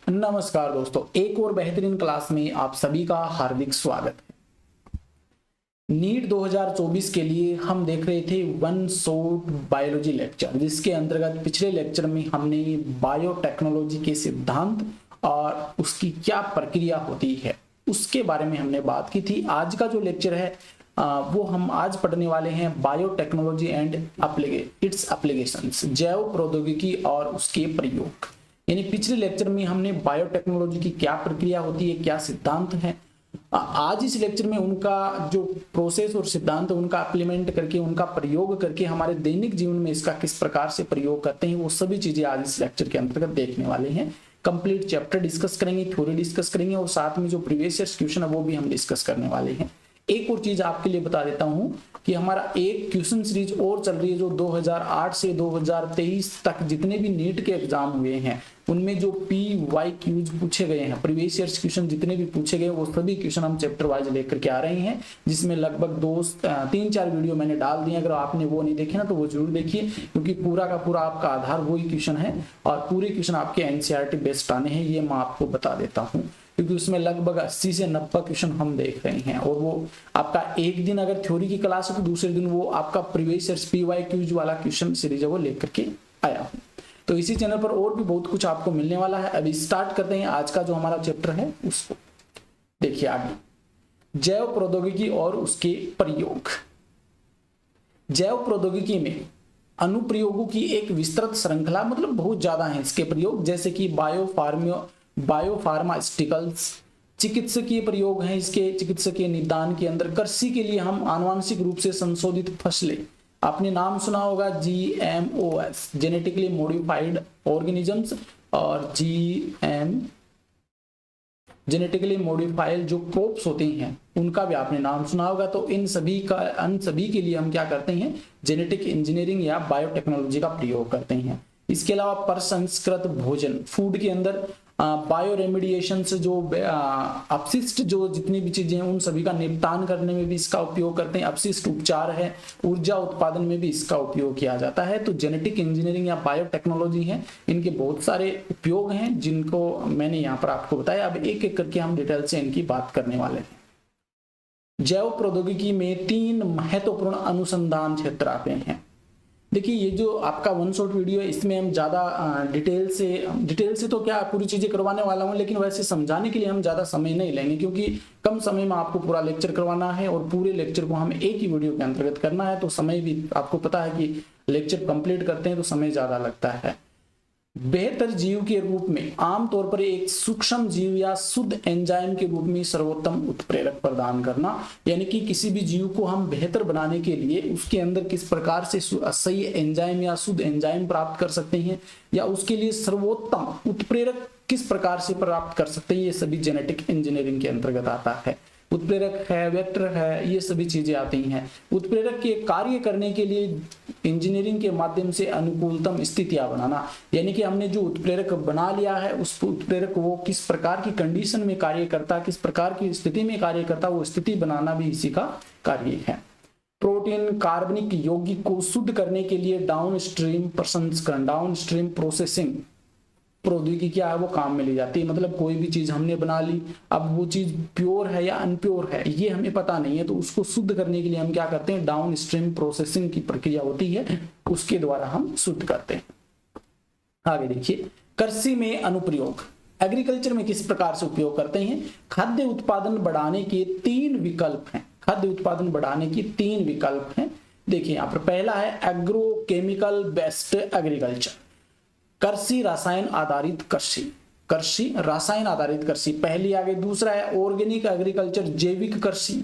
नमस्कार दोस्तों, एक और बेहतरीन क्लास में आप सभी का हार्दिक स्वागत है। नीट 2024 के लिए हम देख रहे थे वन शॉट बायोलॉजी लेक्चर, जिसके अंतर्गत पिछले लेक्चर में हमने बायोटेक्नोलॉजी के सिद्धांत और उसकी क्या प्रक्रिया होती है उसके बारे में हमने बात की थी। आज का जो लेक्चर है वो हम आज पढ़ने वाले हैं बायोटेक्नोलॉजी एंड इट्स एप्लीकेशंस, जैव प्रौद्योगिकी और उसके प्रयोग। यानी पिछले लेक्चर में हमने बायोटेक्नोलॉजी की क्या प्रक्रिया होती है, क्या सिद्धांत है। आज इस लेक्चर में उनका जो प्रोसेस और सिद्धांत उनका इम्प्लीमेंट करके, उनका प्रयोग करके हमारे दैनिक जीवन में इसका किस प्रकार से प्रयोग करते हैं, वो सभी चीजें आज इस लेक्चर के अंतर्गत देखने वाले हैं। कंप्लीट चैप्टर डिस्कस करेंगे, थ्योरी डिस्कस करेंगे और साथ में जो प्रीवियस ईयर क्वेश्चन है वो भी हम डिस्कस करने वाले हैं। एक और चीज आपके लिए बता देता हूं कि हमारा एक क्वेश्चन सीरीज और चल रही है जो 2008 से 2023 तक जितने भी नीट के एग्जाम हुए हैं उनमें जो PYQs पूछे गए हैं, प्रीवियस ईयर क्वेश्चन जितने भी पूछे गए वो सभी क्वेश्चन हम चैप्टर वाइज लेकर के आ रहे हैं, जिसमें लगभग 3-4 वीडियो मैंने डाल दिए। अगर आपने वो नहीं देखे ना तो वो जरूर देखिए, क्योंकि पूरा का पूरा आपका आधार वही क्वेश्चन है और पूरे क्वेश्चन आपके NCERT बेस्ड आने हैं, ये मैं आपको बता देता हूँ। क्योंकि उसमें लगभग 80 से 90 क्वेश्चन हम देख रहे हैं और वो आपका एक दिन अगर थ्योरी की क्लास है तो दूसरे दिन वो आपका प्रीवियस ईयर PYQs वाला क्वेश्चन सीरीज है वो लेकर के आया हूँ। तो इसी चैनल पर और भी बहुत कुछ आपको मिलने वाला है। अभी स्टार्ट करते हैं आज का जो हमारा चैप्टर है उसको। देखिए आगे, जैव प्रौद्योगिकी और उसके प्रयोग। जैव प्रौद्योगिकी में अनुप्रयोगों की एक विस्तृत श्रृंखला, मतलब बहुत ज्यादा है इसके प्रयोग, जैसे कि बायोफार्मास्यूटिकल्स, चिकित्सकीय प्रयोग हैं इसके, चिकित्सकीय निदान के अंदर। कृषि के लिए हम आनुवांशिक रूप से संशोधित फसलें, आपने नाम सुना होगा GMOs, जेनेटिकली मॉडिफाइड ऑर्गेनिजम्स, और जेनेटिकली मॉडिफाइड जो क्रॉप्स होती हैं उनका भी आपने नाम सुना होगा। तो इन सभी के लिए हम क्या करते हैं, जेनेटिक इंजीनियरिंग या बायोटेक्नोलॉजी का प्रयोग करते हैं। इसके अलावा प्रसंस्कृत भोजन, फूड के अंदर बायो रेमिडिएशन से जो अपशिष्ट जो जितनी भी चीजें हैं उन सभी का निपटान करने में भी इसका उपयोग करते हैं। अपशिष्ट उपचार है, ऊर्जा उत्पादन में भी इसका उपयोग किया जाता है। तो जेनेटिक इंजीनियरिंग या बायोटेक्नोलॉजी है, इनके बहुत सारे उपयोग हैं जिनको मैंने यहाँ पर आपको बताया। अब एक एक करके हम डिटेल से इनकी बात करने वाले हैं। जैव प्रौद्योगिकी में 3 महत्वपूर्ण अनुसंधान क्षेत्र आते हैं। देखिए ये जो आपका वन शॉट वीडियो है इसमें हम ज्यादा डिटेल से तो क्या पूरी चीजें करवाने वाला हूं, लेकिन वैसे समझाने के लिए हम ज्यादा समय नहीं लेंगे, क्योंकि कम समय में आपको पूरा लेक्चर करवाना है और पूरे लेक्चर को हमें एक ही वीडियो के अंतर्गत करना है। तो समय भी आपको पता है कि लेक्चर कंप्लीट करते हैं तो समय ज्यादा लगता है। बेहतर जीव के रूप में आमतौर पर एक सूक्ष्म जीव या शुद्ध एंजाइम के रूप में सर्वोत्तम उत्प्रेरक प्रदान करना, यानी कि किसी भी जीव को हम बेहतर बनाने के लिए उसके अंदर किस प्रकार से सही एंजाइम या शुद्ध एंजाइम प्राप्त कर सकते हैं या उसके लिए सर्वोत्तम उत्प्रेरक किस प्रकार से प्राप्त कर सकते हैं, ये सभी जेनेटिक इंजीनियरिंग के अंतर्गत आता है। उत्प्रेरक है, वेक्टर है, ये सभी चीजें आती हैं। उत्प्रेरक के कार्य करने के लिए इंजीनियरिंग के माध्यम से अनुकूलतम स्थितियां बनाना, यानी कि हमने जो उत्प्रेरक बना लिया है उस उत्प्रेरक वो किस प्रकार की कंडीशन में कार्य करता, किस प्रकार की स्थिति में कार्य करता, वो स्थिति बनाना भी इसी का कार्य है। प्रोटीन कार्बनिक यौगिक को शुद्ध करने के लिए डाउनस्ट्रीम प्रसंस्करण, डाउनस्ट्रीम प्रोसेसिंग प्रौद्योगिकी क्या है वो काम में ली जाती है। मतलब कोई भी चीज हमने बना ली, अब वो चीज प्योर है या अनप्योर है ये हमें पता नहीं है, तो उसको शुद्ध करने के लिए हम क्या करते हैं, डाउन स्ट्रीम प्रोसेसिंग की प्रक्रिया होती है, उसके द्वारा हम शुद्ध करते हैं। आगे देखिए, कृषि में अनुप्रयोग, एग्रीकल्चर में किस प्रकार से उपयोग करते हैं। खाद्य उत्पादन बढ़ाने के 3 विकल्प हैं। खाद्य उत्पादन बढ़ाने की 3 विकल्प हैं। देखिए यहाँ पर पहला है एग्रोकेमिकल बेस्ड एग्रीकल्चर, कृषि रसायन आधारित कृषि, कृषि रसायन आधारित कृषि पहली आगे। दूसरा है ऑर्गेनिक एग्रीकल्चर, जैविक कृषि।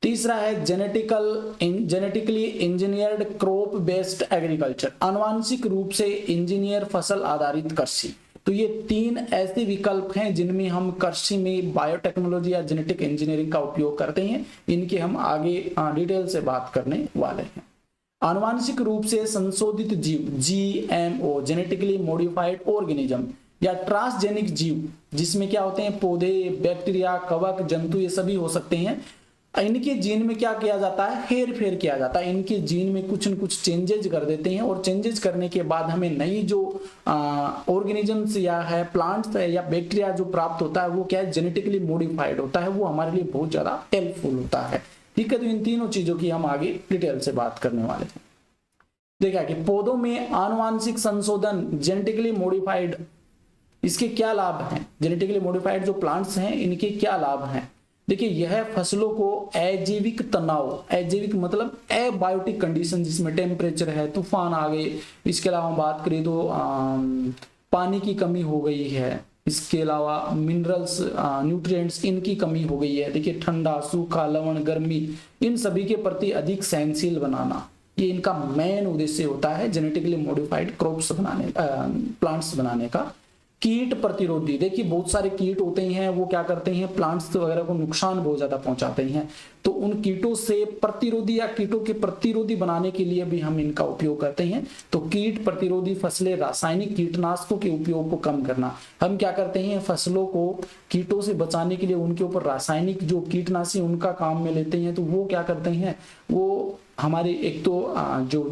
तीसरा है genetically engineered crop based agriculture, आनुवांशिक रूप से इंजीनियर फसल आधारित कृषि। तो ये 3 ऐसे विकल्प हैं जिनमें हम कृषि में बायोटेक्नोलॉजी या जेनेटिक इंजीनियरिंग का उपयोग करते हैं। इनके हम आगे डिटेल से बात करने वाले हैं। आनुवांशिक रूप से संशोधित जीव GMO, जेनेटिकली मॉडिफाइड ऑर्गेनिज्म, या ट्रांसजेनिक जीव जिसमें क्या होते हैं, पौधे, बैक्टीरिया, कवक, जंतु, ये सभी हो सकते हैं। इनके जीन में क्या किया जाता है, हेर फेर किया जाता है, इनके जीन में कुछ न कुछ चेंजेज कर देते हैं, और चेंजेज करने के बाद हमें नई जो ऑर्गेनिजम्स या है, प्लांट्स है या बैक्टीरिया जो प्राप्त होता है वो क्या है, जेनेटिकली मॉडिफाइड होता है, वो हमारे लिए बहुत ज्यादा हेल्पफुल होता है। ठीक है, तो इन तीनों चीजों की हम आगे डिटेल से बात करने वाले हैं। देखा कि पौधों में आनुवांशिक संशोधन, जेनेटिकली मॉडिफाइड, इसके क्या लाभ हैं, जेनेटिकली मॉडिफाइड जो प्लांट्स हैं इनके क्या लाभ हैं। देखिए, यह फसलों को अजैविक तनाव, अजैविक मतलब एबायोटिक कंडीशन, जिसमें टेम्परेचर है, तूफान आ गए, इसके अलावा हम बात करें तो पानी की कमी हो गई है, इसके अलावा मिनरल्स, न्यूट्रिएंट्स, इनकी कमी हो गई है। देखिए, ठंडा, सूखा, लवण, गर्मी, इन सभी के प्रति अधिक सहनशील बनाना, ये इनका मेन उद्देश्य होता है जेनेटिकली मॉडिफाइड क्रॉप्स बनाने, प्लांट्स बनाने का। कीट प्रतिरोधी, देखिए बहुत सारे कीट होते हैं, वो क्या करते हैं, प्लांट्स वगैरह को नुकसान बहुत ज्यादा पहुंचाते हैं, तो उन कीटों से प्रतिरोधी या कीटों के प्रतिरोधी बनाने के लिए भी हम इनका उपयोग करते हैं। तो कीट प्रतिरोधी फसलें, रासायनिक कीटनाशकों के उपयोग को कम करना, हम क्या करते हैं, फसलों को कीटों से बचाने के लिए उनके ऊपर रासायनिक जो कीटनाशी उनका काम में लेते हैं। तो वो क्या करते हैं, वो हमारे एक तो जो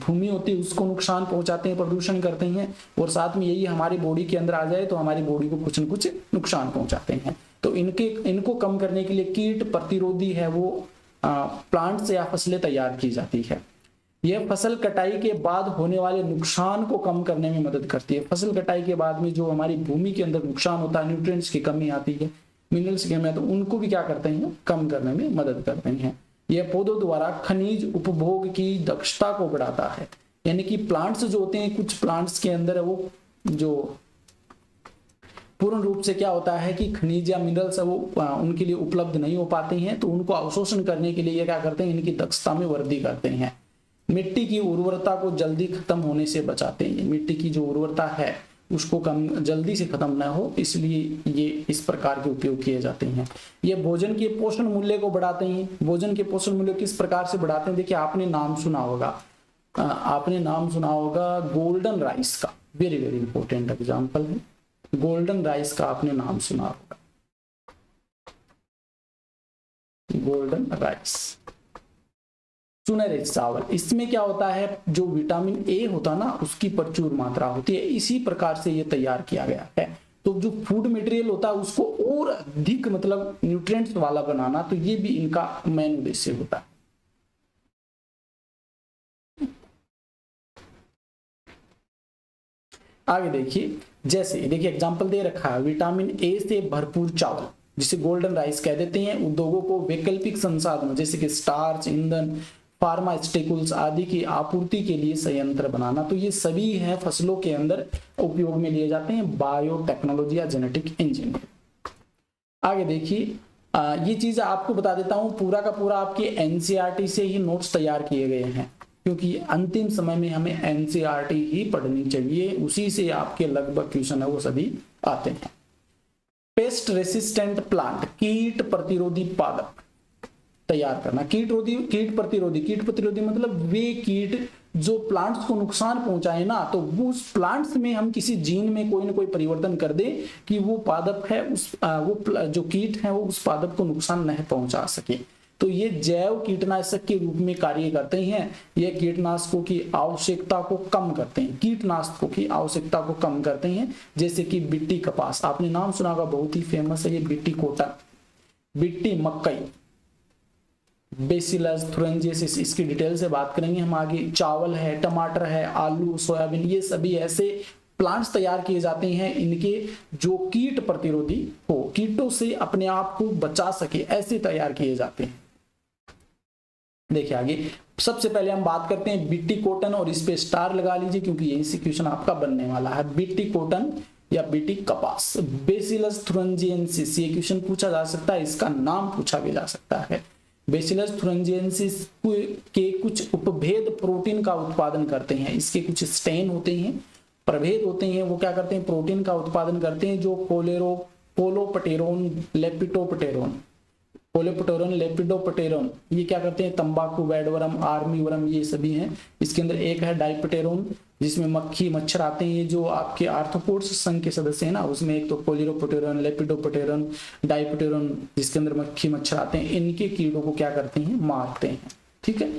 भूमि होती है उसको नुकसान पहुंचाते हैं, प्रदूषण करते हैं, और साथ में यही हमारी बॉडी के अंदर आ जाए तो हमारी बॉडी को कुछ न कुछ नुकसान पहुंचाते हैं। तो इनको कम करने के लिए कीट प्रतिरोधी है वो प्लांट्स या फसलें तैयार की जाती है। यह फसल कटाई के बाद होने वाले नुकसान को कम करने में मदद करती है। फसल कटाई के बाद में जो हमारी भूमि के अंदर नुकसान होता है, न्यूट्रिएंट्स की कमी आती है, मिनरल्स की कमी आती है, तो उनको भी क्या करते हैं, कम करने में मदद करते हैं। यह पौधों द्वारा खनिज उपभोग की दक्षता को बढ़ाता है, यानी कि प्लांट्स जो होते हैं, कुछ प्लांट्स के अंदर वो जो पूर्ण रूप से क्या होता है कि खनिज या मिनरल्स है वो उनके लिए उपलब्ध नहीं हो पाते हैं, तो उनको अवशोषण करने के लिए ये क्या करते हैं, इनकी दक्षता में वृद्धि करते हैं। मिट्टी की उर्वरता को जल्दी खत्म होने से बचाते हैं, मिट्टी की जो उर्वरता है उसको कम जल्दी से खत्म ना हो, इसलिए ये इस प्रकार के उपयोग किए जाते हैं। ये भोजन के पोषण मूल्य को बढ़ाते हैं। भोजन के पोषण मूल्य किस प्रकार से बढ़ाते हैं, देखिए आपने नाम सुना होगा गोल्डन राइस का, वेरी वेरी इंपॉर्टेंट एग्जांपल है, गोल्डन राइस का आपने नाम सुना होगा, गोल्डन राइस, सुनहरे चावल। इसमें क्या होता है, जो विटामिन ए होता है ना उसकी प्रचुर मात्रा होती है, इसी प्रकार से ये तैयार किया गया है। तो जो फूड मटेरियल होता है उसको और अधिक मतलब न्यूट्रिएंट्स वाला बनाना, तो ये भी इनका मेन उद्देश्य होता है। आगे देखिए, जैसे देखिए एग्जांपल दे रखा है, विटामिन ए से भरपूर चावल जिसे गोल्डन राइस कह देते हैं, उद्योगों को वैकल्पिक संसाधनों जैसे कि स्टार्च, ईंधन, फार्मास्यूटिकल्स आदि की आपूर्ति के लिए संयंत्र बनाना, तो ये सभी हैं फसलों के अंदर उपयोग में लिए जाते हैं, बायोटेक्नोलॉजी या जेनेटिक इंजीनियरिंग। आगे देखिए, ये चीज आपको बता देता हूं, पूरा का पूरा आपके एनसीईआरटी से ही नोट्स तैयार किए गए हैं, क्योंकि अंतिम समय में हमें एनसीईआरटी ही पढ़नी चाहिए, उसी से आपके लगभग क्वेश्चन है वो सभी आते हैं। पेस्ट रेसिस्टेंट प्लांट, कीट प्रतिरोधी पादप तैयार करना। कीट प्रतिरोधी मतलब वे कीट जो प्लांट्स को नुकसान पहुंचाए ना, तो उस प्लांट्स में हम किसी जीन में कोई ना कोई परिवर्तन कर दे कि वो पादप है वो जो कीट है वो उस पादप को नुकसान नहीं पहुंचा सके। तो ये जैव कीटनाशक के रूप में कार्य करते हैं, ये कीटनाशकों की आवश्यकता को कम करते हैं, कीटनाशकों की आवश्यकता को कम करते हैं, जैसे कि बिट्टी कपास, आपने नाम सुना होगा, बहुत ही फेमस है ये, बिट्टी कॉटन, बिट्टी मकई, बेसिलस थुरिंजियसिस, इसकी डिटेल से बात करेंगे हम आगे। चावल है, टमाटर है, आलू, सोयाबीन, ये सभी ऐसे प्लांट्स तैयार किए जाते हैं, इनके जो कीट प्रतिरोधी हो, कीटों से अपने आप को बचा सके, ऐसे तैयार किए जाते हैं। देखिए आगे, सबसे पहले हम बात करते हैं बिट्टी कॉटन, और इस पे स्टार लगा लीजिए क्योंकि यही से क्वेश्चन आपका बनने वाला है। बिट्टी कॉटन या बिट्टी कपास, बेसिलस थुरिंजियंसिस, ये क्वेश्चन पूछा जा सकता है, इसका नाम पूछा भी जा सकता है। बेसिलस थुरिंजियंसिस के कुछ उपभेद प्रोटीन का उत्पादन करते हैं, इसके कुछ स्टेन होते हैं, प्रभेद होते हैं, वो क्या करते हैं, प्रोटीन का उत्पादन करते हैं, जो कोलोपटेरोन, लेपिडोप्टेरोन, ये क्या करते हैं, तंबाकू, वेडवरम, आर्मी वर्म, ये सभी हैं। इसके अंदर एक है डाइपटेरोन, जिसमें मक्खी मच्छर आते हैं। ये जो आपके आर्थ्रोपोड्स संघ के सदस्य हैं ना, उसमें एक तो कोलिरोप्टेरन, लेपिडोप्टेरन, डाइप्टेरन, जिसके अंदर मक्खी मच्छर आते हैं, इनके कीड़ों को क्या करते हैं, मारते हैं। ठीक है।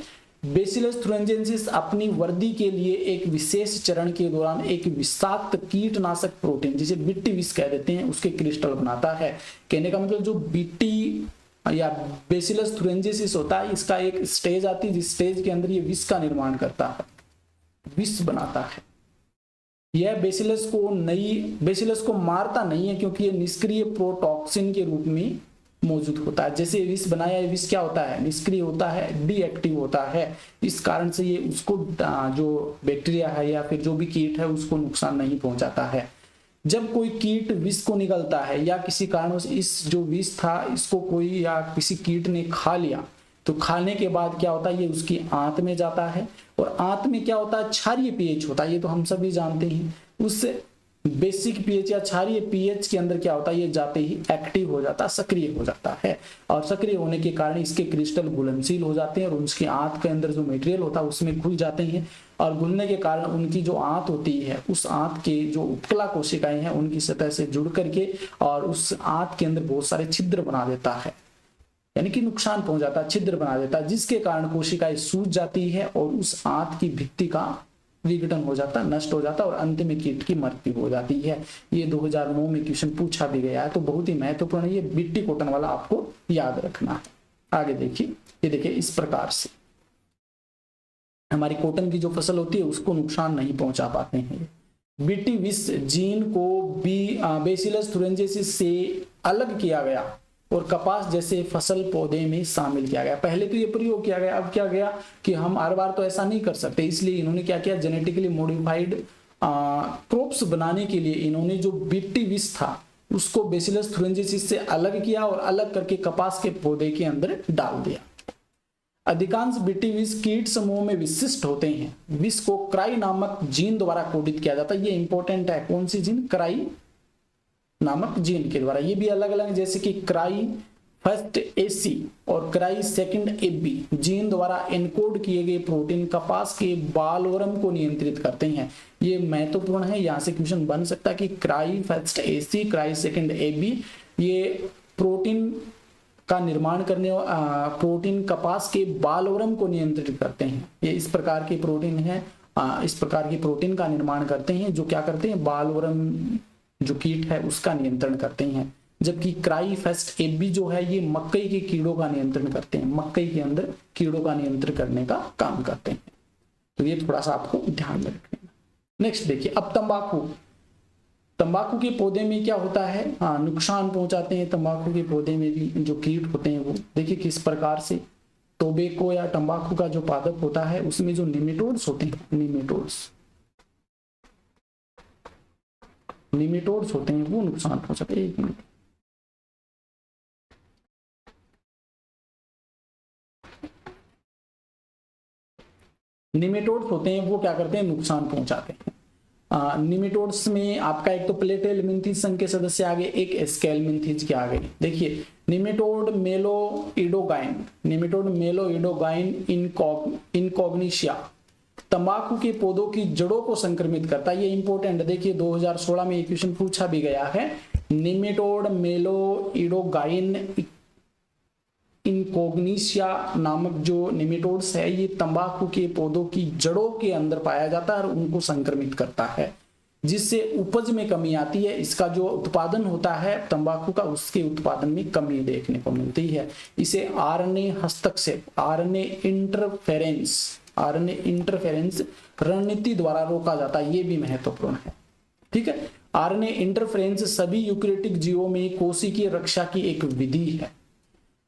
बेसिलस थुरिंजेंसिस अपनी वृद्धि के लिए एक विशेष चरण के दौरान एक विषाक्त कीटनाशक प्रोटीन, जिसे बिट्टी विष कह देते हैं, उसके क्रिस्टल बनाता है। कहने का मतलब जो बिट्टी या बेसिलस थुरिंजेंसिस होता है, इसका एक स्टेज आती है जिस स्टेज के अंदर ये विष का निर्माण करता है, विष बनाता है। यह बेसिलस को मारता नहीं है, क्योंकि यह निष्क्रिय प्रोटॉक्सिन के रूप में मौजूद होता है। जैसे विष बनाया, विष क्या होता है, निष्क्रिय होता है, डीएक्टिव होता है। इस कारण से ये उसको जो बैक्टीरिया है या फिर जो भी कीट है उसको नुकसान नहीं पहुंचाता है। जब कोई कीट विष को निगलता है या किसी कारण से इस जो विष था इसको कोई या किसी कीट ने खा लिया, तो खाने के बाद क्या होता है, ये उसकी आंत में जाता है, और आंत में क्या होता है, क्षारीय पीएच होता है, ये तो हम सभी जानते हैं। उससे बेसिक पीएच या क्षारीय पीएच के अंदर क्या होता है, ये जाते ही एक्टिव हो जाता है, सक्रिय हो जाता है, और सक्रिय होने के कारण इसके क्रिस्टल घुलनशील हो जाते हैं और उसकी आंत के अंदर जो मटेरियल होता है उसमें घुल जाते हैं, और घुलने के कारण उनकी जो आंत होती है, उस आंत के जो उपकला कोशिकाएं हैं उनकी सतह से जुड़ करके और उस आंत के अंदर बहुत सारे छिद्र बना देता है, यानी कि नुकसान पहुंचाता है, छिद्र बना देता है, जिसके कारण कोशिकाएं सूज जाती है और उस आंत की भित्ति का विघटन हो जाता है, नष्ट हो जाता है, और अंत में कीट की मृत्यु हो जाती है। ये 2009 में क्वेश्चन पूछा भी गया है, तो बहुत ही महत्वपूर्ण है, ये बिट्टी कॉटन वाला आपको याद रखना है। आगे देखिए, ये देखिए इस प्रकार से हमारी कॉटन की जो फसल होती है उसको नुकसान नहीं पहुंचा पाते हैं। बिट्टी विष जीन को बेसिलस थुरिंजेंसिस से अलग किया गया और कपास जैसे फसल पौधे में शामिल किया गया। पहले तो ये प्रयोग किया गया, अब क्या गया कि हम हर बार तो ऐसा नहीं कर सकते, इसलिए इन्होंने क्या किया, जेनेटिकली मॉडिफाइड क्रॉप्स बनाने के लिए इन्होंने जो बिट्टी विष था उसको बेसिलस थुरिंजेंसिस से अलग किया और अलग करके कपास के पौधे के अंदर डाल दिया। अधिकांश बिट्टी विष कीट समूह में विशिष्ट होते हैं। विष को क्राई नामक जीन द्वारा कोडित किया जाता है। ये इंपॉर्टेंट है, कौन सी जीन, क्राई नामक जीन के द्वारा। ये भी अलग अलग, जैसे कि क्राई फर्स्ट एसी और क्राई सेकंड एबी जीन द्वारा एनकोड किए गए प्रोटीन कपास के बालवरम को नियंत्रित करते हैं। ये महत्वपूर्ण है, यहां से क्वेश्चन बन सकता है कि cry first AC, cry second AB, ये प्रोटीन का निर्माण करने, प्रोटीन कपास के बालवरम को नियंत्रित करते हैं। ये इस प्रकार के प्रोटीन है, इस प्रकार की प्रोटीन का निर्माण करते हैं जो क्या करते हैं, बालवरम जो कीट है उसका नियंत्रण करते हैं। जबकि क्राई फेस्ट एबी जो है ये मकई के कीड़ों का नियंत्रण करते हैं, मकई के अंदर कीड़ों का नियंत्रण करने का काम करते हैं। तो ये थोड़ा सा आपको ध्यान में रखना। नेक्स्ट देखिए, अब तंबाकू के पौधे में क्या होता है, नुकसान पहुंचाते हैं तंबाकू के पौधे में भी जो कीट होते हैं वो। देखिए किस प्रकार से टोबैको या तंबाकू का जो पादप होता है उसमें जो निमेटोड्स होते हैं, निमेटोड्स होते हैं वो नुकसान पहुंचाते हैं। एक मिनट, निमेटोड्स होते हैं वो क्या करते हैं, नुकसान पहुंचाते हैं। निमेटोड्स में आपका एक तो प्लेटेलमिन्थीज संघ के सदस्य आ गए, एक एस्केलमिन्थीज के आ गए। देखिए निमेटोड मेलोइडोगाइन इनकॉग्निशिया तंबाकू के पौधों की जड़ों को संक्रमित करता है। ये इंपॉर्टेंट, देखिए 2016 में क्वेश्चन पूछा भी गया है। निमेटोड मेलोइडोगाइन इनकॉग्निशिया नामक जो निमेटोड्स है ये तंबाकू के पौधों की जड़ों के अंदर पाया जाता है और उनको संक्रमित करता है, जिससे उपज में कमी आती है। इसका जो उत्पादन होता है तंबाकू का, उसके उत्पादन में कमी देखने को मिलती है। इसे आरएनए हस्तक्षेप, आरएनए इंटरफेरेंस रणनीति द्वारा रोका जाता है। ये भी महत्वपूर्ण है, ठीक है। आरएनए इंटरफेरेंस सभी यूकेरियोटिक जीवों में कोशिकीय रक्षा की एक विधि है।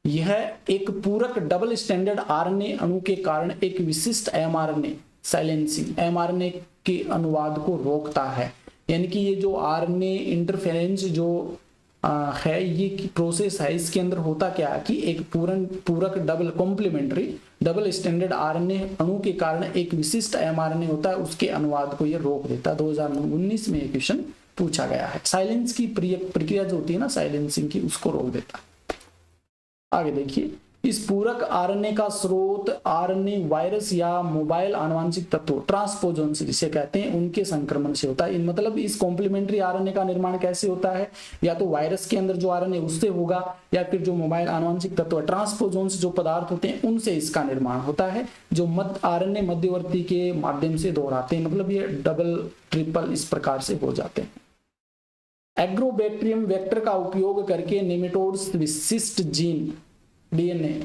यह एक पूरक डबल स्टैंडर्ड आरएनए अणु के कारण एक विशिष्ट एमआरएनए साइलेंसिंग, एमआरएनए के अनुवाद को रोकता है। यानी कि ये जो आरएनए इंटरफेरेंस जो है ये प्रोसेस है, इसके अंदर होता क्या है कि एक पूरक डबल स्टैंडर्ड आरएनए अणु के कारण एक विशिष्ट एमआरएनए होता है, उसके अनुवाद को ये रोक देता है। 2019 में क्वेश्चन पूछा गया है। साइलेंस की प्रक्रिया जो होती है ना साइलेंसिंग की, उसको रोक देता है। आगे देखिए, इस पूरक आरएनए का स्रोत आरएनए वायरस या मोबाइल आनुवंशिक तत्व ट्रांसपोजोन से जिसे कहते हैं उनके संक्रमण से होता है। मतलब इस कॉम्प्लीमेंट्री आरएनए का निर्माण कैसे होता है, या तो वायरस के अंदर जो आरएनए उससे होगा, या फिर जो मोबाइल आनुवंशिक तत्व ट्रांसपोजोन जो पदार्थ होते हैं उनसे इसका निर्माण होता है, जो आरएनए मध्यवर्ती के माध्यम से दोहराते हैं। मतलब ये डबल ट्रिपल इस प्रकार से हो जाते हैं। एग्रोबैक्टीरियम वेक्टर का उपयोग करके नेमेटोड्स विशिष्ट जीन डीएनए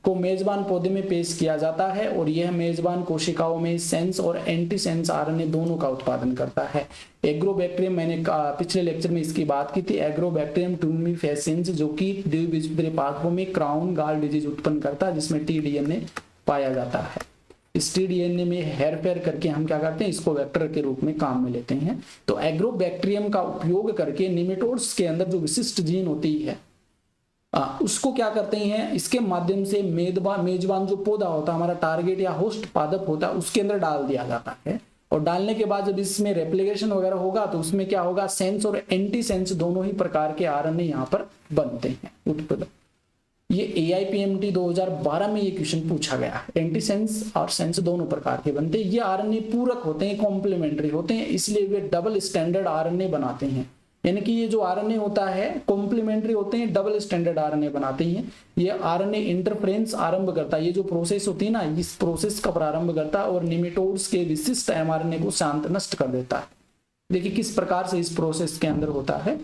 को मेजबान पौधे में पेश किया जाता है और यह मेजबान कोशिकाओं में सेंस और एंटी सेंस आरएनए दोनों का उत्पादन करता है। एग्रोबैक्टीरियम, मैंने पिछले लेक्चर में इसकी बात की थी, एग्रोबैक्टीरियम ट्यूमिफेसिएंस, जो कि द्विबीजपत्री पादपों में क्राउन गॉल डिजीज उत्पन्न करता है जिसमें टीडीएनए पाया जाता है। इस टीडीएनए में हेरफेर करके हम क्या करते हैं, इसको वेक्टर के रूप में काम में लेते हैं। तो एग्रोबैक्टीरियम का उपयोग करके निमेटोड्स के अंदर जो विशिष्ट जीन होती है उसको क्या करते हैं, इसके माध्यम से मेजबान जो पौधा होता है, हमारा टारगेट या होस्ट पादप होता है, उसके अंदर डाल दिया जाता है। और डालने के बाद जब इसमें रेप्लिकेशन वगैरह होगा तो उसमें क्या होगा, सेंस और एंटी सेंस दोनों ही प्रकार के आरएनए यहाँ पर बनते हैं उत्पन्न। ये AIPMT 2012 में ये क्वेश्चन पूछा गया। एंटी सेंस और सेंस दोनों प्रकार के बनते हैं। ये आरएनए पूरक होते हैं, कॉम्प्लीमेंट्री होते हैं, इसलिए वे डबल स्टैंडर्ड आरएनए बनाते हैं। यानी कि ये जो आरएनए होता है कॉम्प्लीमेंट्री होते हैं, डबल स्टैंडर्ड आरएनए बनाते हैं। ये आरएनए इंटरफ्रेंस आरंभ करता है, ये जो प्रोसेस होती है ना, इस प्रोसेस का प्रारंभ करता है और निमेटोड्स के विशिष्ट एमआरएनए को शांत नष्ट कर देता है। देखिए किस प्रकार से इस प्रोसेस के अंदर होता है।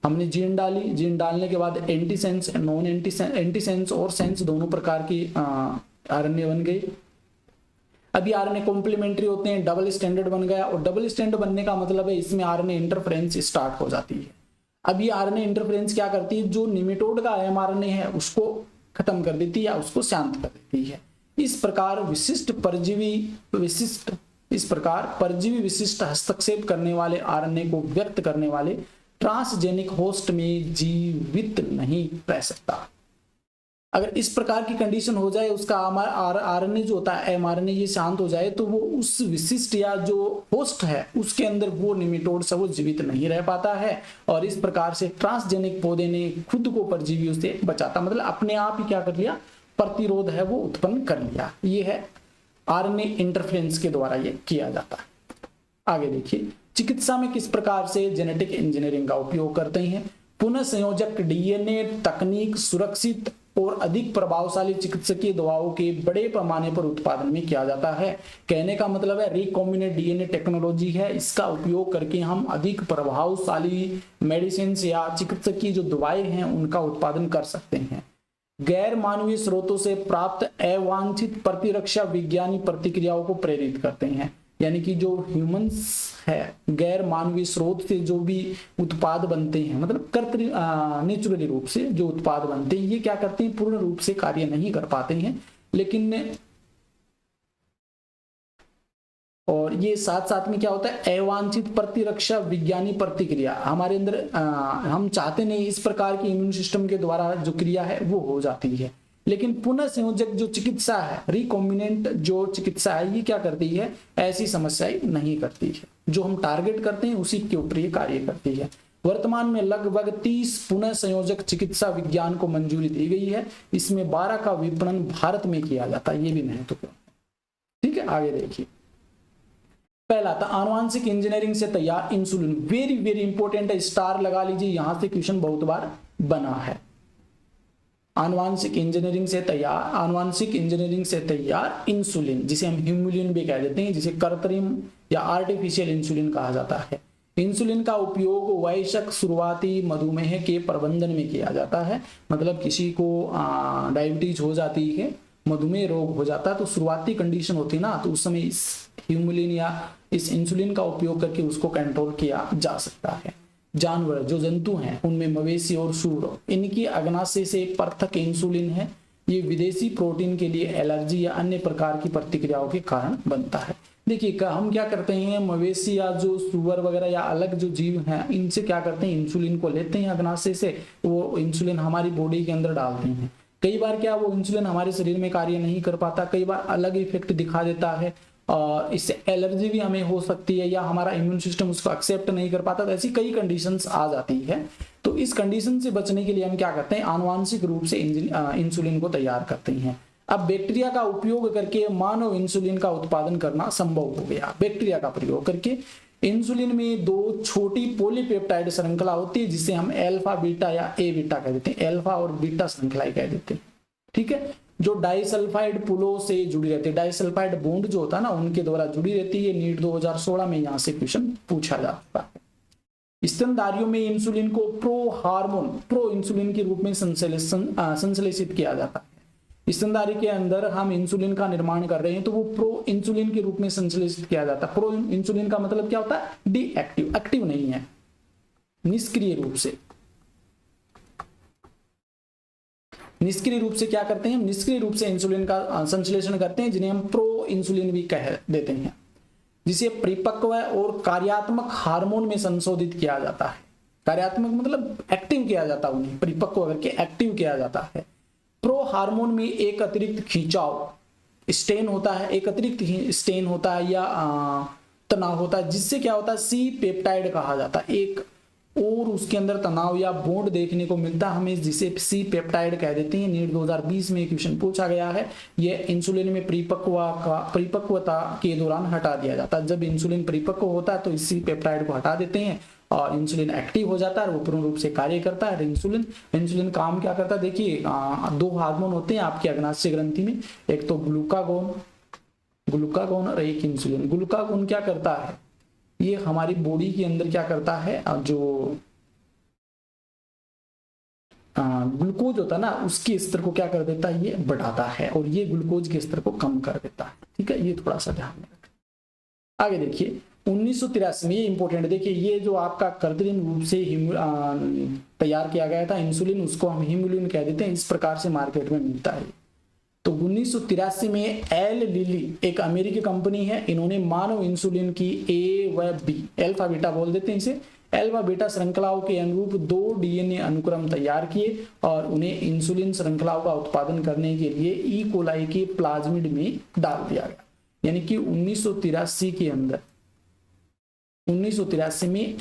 हमने जीन डाली, जीन डालने के बाद anti sense, non anti sense और सेंस दोनों प्रकार की आरएनए बन गई। अभी आरएनए कॉम्प्लीमेंट्री होते हैं, डबल स्टैंडर्ड बन गया, और डबल स्टैंडर्ड बनने का मतलब है इसमें आरएनए इंटरफेरेंस स्टार्ट हो जाती है। अब ये आरएनए इंटरफेरेंस क्या करती है, जो निमेटोड का एमआरएनए है उसको खत्म कर देती है या उसको शांत कर देती है। इस प्रकार परजीवी विशिष्ट हस्तक्षेप करने वाले आरएनए को व्यक्त करने वाले ट्रांसजेनिक होस्ट में जीवित नहीं रह सकता। अगर इस प्रकार की कंडीशन हो जाए, उसका आरएनए जो होता है एमआरएनए ये शांत हो जाए, तो वो उस विशिष्ट या जो होस्ट है उसके अंदर वो निमेटोड से वो जीवित नहीं रह पाता है, और इस प्रकार से ट्रांसजेनिक पौधे ने खुद को परजीवियों से बचाता, मतलब अपने आप ही क्या कर लिया, प्रतिरोध है वो उत्पन्न कर लिया। ये है आरएनए इंटरफेरेंस के द्वारा ये किया जाता है। आगे देखिए, चिकित्सा में किस प्रकार से जेनेटिक इंजीनियरिंग का उपयोग करते हैं। पुनः संयोजक डीएनए तकनीक सुरक्षित और अधिक प्रभावशाली चिकित्सकीय दवाओं के बड़े पैमाने पर उत्पादन में किया जाता है। कहने का मतलब है रिकॉम्बिनेंट डीएनए टेक्नोलॉजी है, इसका उपयोग करके हम अधिक प्रभावशाली मेडिसिन या चिकित्सकीय जो दवाएं हैं उनका उत्पादन कर सकते हैं। गैर मानवीय स्रोतों से प्राप्त अवांछित प्रतिरक्षा विज्ञानी प्रतिक्रियाओं को प्रेरित करते हैं। यानी कि जो ह्यूमंस है, गैर मानवीय स्रोत से जो भी उत्पाद बनते हैं, मतलब नेचुरली रूप से जो उत्पाद बनते हैं, ये क्या करते हैं, पूर्ण रूप से कार्य नहीं कर पाते हैं, लेकिन और ये साथ साथ में क्या होता है, अवांछित प्रतिरक्षा विज्ञानी प्रतिक्रिया हमारे अंदर हम चाहते नहीं इस प्रकार की इम्यून सिस्टम के द्वारा जो क्रिया है वो हो जाती है। लेकिन पुनः संयोजक जो चिकित्सा है, रिकॉम्बिनेंट जो चिकित्सा है, ये क्या करती है, ऐसी समस्याएं नहीं करती है। जो हम टारगेट करते हैं उसी के ऊपर ये कार्य करती है। वर्तमान में लगभग 30 पुनः संयोजक चिकित्सा विज्ञान को मंजूरी दी गई है। इसमें 12 का विपणन भारत में किया जाता है, ये भी महत्वपूर्ण है। ठीक है, आगे देखिए। पहला था आनुवांशिक इंजीनियरिंग से तैयार इंसुलिन। वेरी वेरी इंपॉर्टेंट है, स्टार लगा लीजिए, यहां से क्वेश्चन बहुत बार बना है। आनुवांशिक इंजीनियरिंग से तैयार इंसुलिन, जिसे हम ह्यूमुलिन भी कह देते हैं, जिसे कृत्रिम या आर्टिफिशियल इंसुलिन कहा जाता है। इंसुलिन का उपयोग वयस्क शुरुआती मधुमेह के प्रबंधन में किया जाता है। मतलब किसी को डायबिटीज हो जाती है, मधुमेह रोग हो जाता है, तो शुरुआती कंडीशन होती है ना, तो उस समय इस ह्यूमुलिन या इस इंसुलिन का उपयोग करके उसको कंट्रोल किया जा सकता है। जानवर जो जंतु हैं उनमें मवेशी और सूअर, इनकी अग्नाशय से पृथक इंसुलिन है। ये विदेशी प्रोटीन के लिए एलर्जी या अन्य प्रकार की प्रतिक्रियाओं के कारण बनता है। देखिए हम क्या करते हैं, मवेशी या जो सूअर वगैरह या अलग जो जीव हैं, इनसे क्या करते हैं, इंसुलिन को लेते हैं अग्नाशय से, वो इंसुलिन हमारी बॉडी के अंदर डालते हैं। कई बार क्या वो इंसुलिन हमारे शरीर में कार्य नहीं कर पाता, कई बार अलग इफेक्ट दिखा देता है, और इससे एलर्जी भी हमें हो सकती है, या हमारा इम्यून सिस्टम उसको एक्सेप्ट नहीं कर पाता। तो ऐसी कई कंडीशंस आ जाती है। तो इस कंडीशन से बचने के लिए हम क्या करते हैं, आनुवांशिक रूप से इंसुलिन को तैयार करते हैं। अब बैक्टीरिया का उपयोग करके मानव इंसुलिन का उत्पादन करना संभव हो गया। बैक्टीरिया का प्रयोग करके इंसुलिन में दो छोटी पॉलीपेप्टाइड श्रृंखला होती है जिसे हम अल्फा बीटा या ए बीटा कह देते हैं, अल्फा और बीटा श्रृंखलाएं कह देते हैं, ठीक है, जो डाइसल्फाइड पुलों से जुड़ी रहती है। डाइसल्फाइड बॉन्ड जो होता है ना उनके द्वारा जुड़ी रहती है। नीट 2016 में यहाँ से क्वेश्चन पूछा जाता है। स्तनधारियों में इंसुलिन को प्रो इंसुलिन के रूप में संश्लेषित किया जाता है। स्तनधारी के अंदर हम इंसुलिन का निर्माण कर रहे हैं तो वो प्रो इंसुलिन के रूप में संश्लेषित किया जाता है। प्रो इंसुलिन का मतलब क्या होता है, डीएक्टिव, एक्टिव नहीं है, निष्क्रिय रूप से। निष्क्रिय रूप से क्या करते हैं, निष्क्रिय रूप से इंसुलिन का संश्लेषण करते हैं, जिन्हें हम प्रो इंसुलिन भी कह देते हैं, जिसे परिपक्व और कार्यात्मक हार्मोन में संशोधित किया जाता है। कार्यात्मक मतलब एक्टिव किया जाता है, उन्हें परिपक्व करके एक्टिव किया जाता है। प्रो हार्मोन में एक अतिरिक्त खिंचाव स्टेन होता है, एक अतिरिक्त स्टेन होता है या तनाव होता है, जिससे क्या होता है, सी पेप्टाइड कहा जाता है। एक और उसके अंदर तनाव या बॉन्ड देखने को मिलता है हमें, जिसे सी पेप्टाइड कह देते हैं। नीट 2020 में क्वेश्चन पूछा गया है। यह इंसुलिन में परिपक्वता के दौरान हटा दिया जाता है। जब इंसुलिन परिपक्व होता है तो इस सी पेप्टाइड को हटा देते हैं और इंसुलिन एक्टिव हो जाता है, वो पूर्ण रूप से कार्य करता है। इंसुलिन काम क्या करता है, देखिए दो हार्मोन होते हैं आपकी अग्नाशय ग्रंथि में, एक तो ग्लूकागोन और एक इंसुलिन। ग्लूकागोन क्या करता है, ये हमारी बॉडी के अंदर क्या करता है, जो ग्लूकोज होता है ना उसके स्तर को क्या कर देता है, ये बढ़ाता है, और ये ग्लूकोज के स्तर को कम कर देता है, ठीक है, ये थोड़ा सा ध्यान में रखें। आगे देखिए 1983 में, ये इंपॉर्टेंट, देखिए ये जो आपका कृत्रिम रूप से तैयार किया गया था इंसुलिन, उसको हम हिमुलिन कह देते हैं, इस प्रकार से मार्केट में मिलता है। तो 1983 में एल लिली एक अमेरिकी कंपनी है, इन्होंने मानव इंसुलिन की ए व बी, अल्फा बीटा बोल देते हैं इसे, अल्फा बीटा श्रृंखलाओं के अनुरूप 2 डीएनए अनुक्रम तैयार किए और उन्हें इंसुलिन श्रृंखलाओं का उत्पादन करने के लिए ई कोलाई के प्लाज्मिड में डाल दिया गया। यानी कि 1983 के अंदर, 1983 में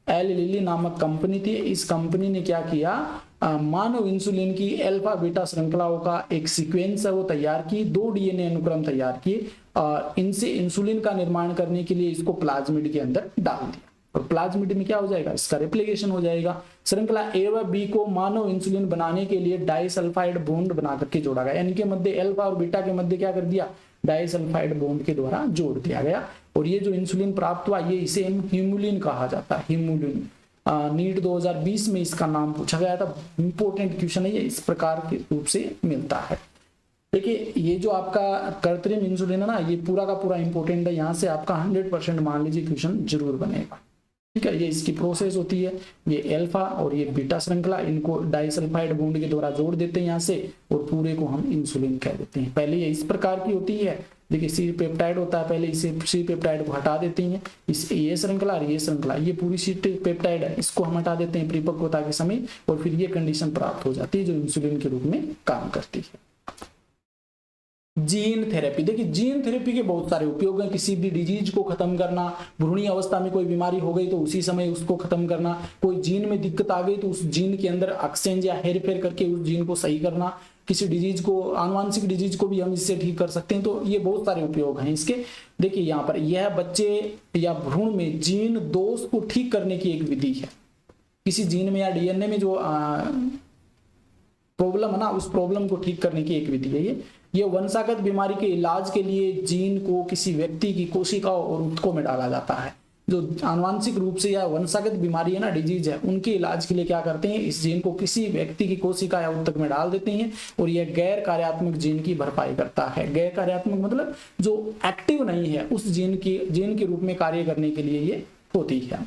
एल लिली नामक कंपनी थी। इस कंपनी ने क्या किया, मानव इंसुलिन की अल्फा बीटा श्रृंखलाओं का एक सीक्वेंस है वो तैयार की, 2 डीएनए अनुक्रम तैयार किए और इनसे इंसुलिन का निर्माण करने के लिए इसको प्लाज्मिड के अंदर डाल दिया, और प्लाज्मिड में क्या हो जाएगा, इसका रेप्लिकेशन हो जाएगा। श्रृंखला ए व बी को मानव इंसुलिन बनाने के लिए डाइसल्फाइड बॉन्ड बना करके जोड़ा गया, यानी कि मध्य अल्फा और बीटा के मध्य क्या कर दिया, डाइसल्फाइड बॉन्ड के द्वारा जोड़ दिया गया, और ये जो इंसुलिन प्राप्त हुआ ये इसे हिमुलिन कहा जाता है, हिमुलिन। नीट 2020 में इसका नाम पूछा गया था, इंपॉर्टेंट क्वेश्चन है ये, इस प्रकार के रूप से मिलता है। देखिए ये जो आपका कृत्रिम इंसुलिन है ना, ये पूरा का पूरा इंपॉर्टेंट है, यहाँ से आपका 100% मान लीजिए क्वेश्चन जरूर बनेगा, ठीक है। ये इसकी प्रोसेस होती है, ये अल्फा और ये बीटा श्रृंखला, इनको डाइसल्फाइड बॉन्ड के द्वारा जोड़ देते हैं यहाँ से, और पूरे को हम इंसुलिन कह देते हैं। पहले ये इस प्रकार की होती है, देखिए सी पेप्टाइड होता है, पहले इसे सी पेप्टाइड को हटा देते हैं, इस ये श्रृंखला और ये श्रृंखला, ये पूरी सी पेप्टाइड है, इसको हम हटा देते हैं परिपक्वता के समय, और फिर ये कंडीशन प्राप्त हो जाती है जो इंसुलिन के रूप में काम करती है। जीन थेरेपी, देखिए जीन थेरेपी के बहुत सारे उपयोग हैं। किसी भी डिजीज को खत्म करना, भ्रूणीय अवस्था में कोई बीमारी हो गई तो उसी समय उसको खत्म करना, कोई जीन में दिक्कत आ गई तो उस जीन के अंदर एक्सचेंज या हेर फेर करके उस जीन को सही करना, किसी डिजीज को, आनुवांशिक डिजीज को भी हम इससे ठीक कर सकते हैं। तो ये बहुत सारे उपयोग हैं इसके। देखिए यहाँ पर यह बच्चे या भ्रूण में जीन दोष को ठीक करने की एक विधि है। किसी जीन में या डीएनए में जो प्रॉब्लम है ना, उस प्रॉब्लम को ठीक करने की एक विधि है ये वंशागत बीमारी के इलाज के लिए जीन को किसी व्यक्ति की कोशिकाओं और ऊतकों में डाला जाता है। जो आनुवांशिक रूप से या वंशागत बीमारी है ना, डिजीज है, उनके इलाज के लिए क्या करते हैं, इस जीन को किसी व्यक्ति की कोशिका या ऊतक में डाल देते हैं, और यह गैर कार्यात्मक जीन की भरपाई करता है। गैर कार्यात्मक मतलब जो एक्टिव नहीं है, उस जीन के रूप में कार्य करने के लिए ये होती है।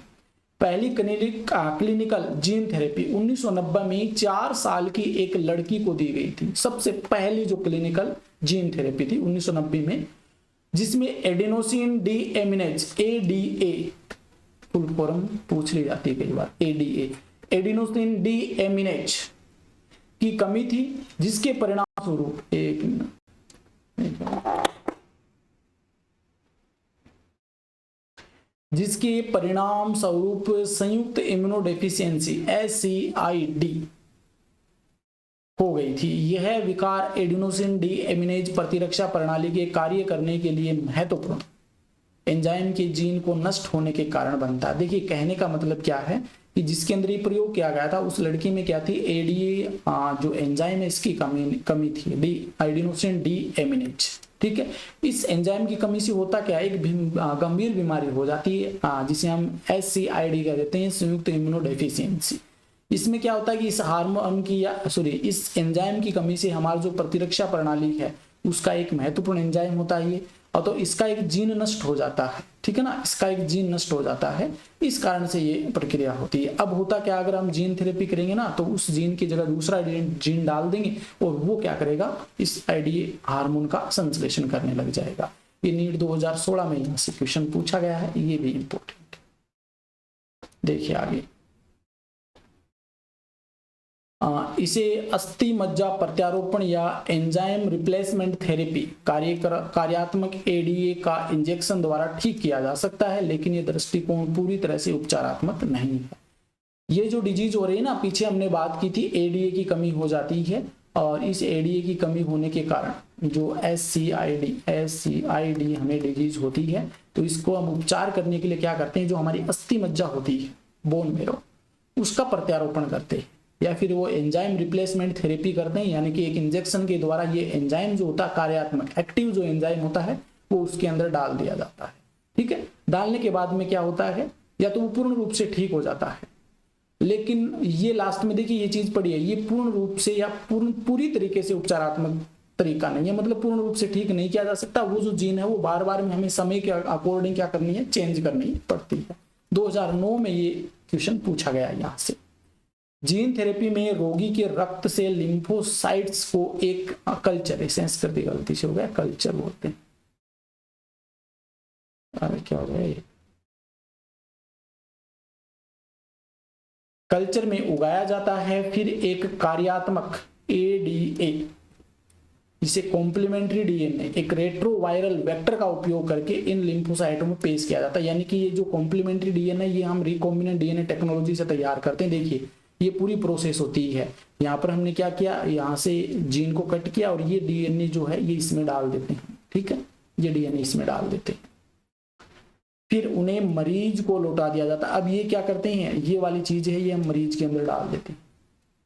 पहली क्लिनिकल जीन थेरेपी 1990 में 4 साल की एक लड़की को दी गई थी। सबसे पहली जो क्लिनिकल जीन थेरेपी थी 1990 में, जिसमें adenosine deaminase ADA, full form पूछ ली जाती है कई बार, एडीए एडेनोसिन डीएमिनेज की कमी थी, जिसके परिणाम स्वरूप एक मिनट जिसके परिणाम स्वरूप संयुक्त इम्यूनोडेफिशिएंसी SCID हो गई थी। यह विकार एडिनोसिन डी एमिनेज प्रतिरक्षा प्रणाली के कार्य करने के लिए महत्वपूर्ण एंजाइम के जीन को नष्ट होने के कारण बनता है। देखिए कहने का मतलब क्या है कि जिसके अंदर ये प्रयोग किया गया था उस लड़की में क्या थी, एडीए जो एंजाइम है इसकी कमी थी, डी एडिनोसिन डी एमिनेज। ठीक है, इस एंजाइम की कमी से होता क्या है, एक गंभीर बीमारी हो जाती है जिसे हम SCID कह देते हैं, संयुक्त इम्यूनोडेफिशिएंसी। इसमें क्या होता है कि इस हार्मोन की इस एंजाइम की कमी से हमारा जो प्रतिरक्षा प्रणाली है उसका एक महत्वपूर्ण एंजाइम होता है ये, और तो इसका एक जीन नष्ट हो जाता है। ठीक है ना, इसका एक जीन नष्ट हो जाता है, इस कारण से ये प्रक्रिया होती है। अब होता क्या, अगर हम जीन थेरेपी करेंगे ना तो उस जीन की जगह दूसरा जीन डाल देंगे और वो क्या करेगा, इस आईडीए हार्मोन का संश्लेषण करने लग जाएगा। ये नीट 2016 में यहाँ से क्वेश्चन पूछा गया है, ये भी इंपॉर्टेंट। देखिए आगे, इसे अस्थि मज्जा प्रत्यारोपण या एंजाइम रिप्लेसमेंट थेरेपी कार्यात्मक एडीए का इंजेक्शन द्वारा ठीक किया जा सकता है, लेकिन यह दृष्टिकोण पूरी तरह से उपचारात्मक नहीं है। ये जो डिजीज हो रही है ना, पीछे हमने बात की थी एडीए की कमी हो जाती है, और इस एडीए की कमी होने के कारण जो SCID हमें डिजीज होती है, तो इसको हम उपचार करने के लिए क्या करते हैं, जो हमारी अस्थि मज्जा होती है बोन मेरो, उसका प्रत्यारोपण करते हैं, या फिर वो एंजाइम रिप्लेसमेंट थेरेपी करते हैं, यानी कि एक इंजेक्शन के द्वारा ये एंजाइम जो होता है कार्यात्मक एक्टिव जो एंजाइम होता है वो उसके अंदर डाल दिया जाता है। ठीक है, डालने के बाद में क्या होता है, या तो वो पूर्ण रूप से ठीक हो जाता है, लेकिन ये लास्ट में देखिए ये चीज पड़ी है, ये पूर्ण रूप से या पूरी तरीके से उपचारात्मक तरीका नहीं है, मतलब पूर्ण रूप से ठीक नहीं किया जा सकता। वो जो जीन है वो बार बार में हमें समय के अकॉर्डिंग क्या करनी है, चेंज करनी पड़ती है। 2009 में ये क्वेश्चन पूछा गया यहाँ से। जीन थेरेपी में रोगी के रक्त से लिम्फोसाइट्स को एक कल्चर, सेंस कर दी गलती से हो गया, कल्चर बोलते हैं, अरे क्या हो गया, कल्चर में उगाया जाता है, फिर एक कार्यात्मक एडीए जिसे कॉम्प्लीमेंट्री डीएनए एक रेट्रोवायरल वेक्टर का उपयोग करके इन लिम्फोसाइटों में पेश किया जाता है। यानी कि ये जो कॉम्प्लीमेंट्री डीएनए ये हम रिकॉम्बिनेंट डीएनए टेक्नोलॉजी से तैयार करते हैं। देखिए ये पूरी प्रोसेस होती है, यहाँ पर हमने क्या किया, यहाँ से जीन को कट किया और ये डीएनए जो है ये इसमें डाल देते हैं। ठीक है, ये डीएनए इसमें डाल देते हैं, फिर उन्हें मरीज को लौटा दिया जाता है। अब ये क्या करते हैं, ये वाली चीज है ये हम मरीज के अंदर डाल देते हैं,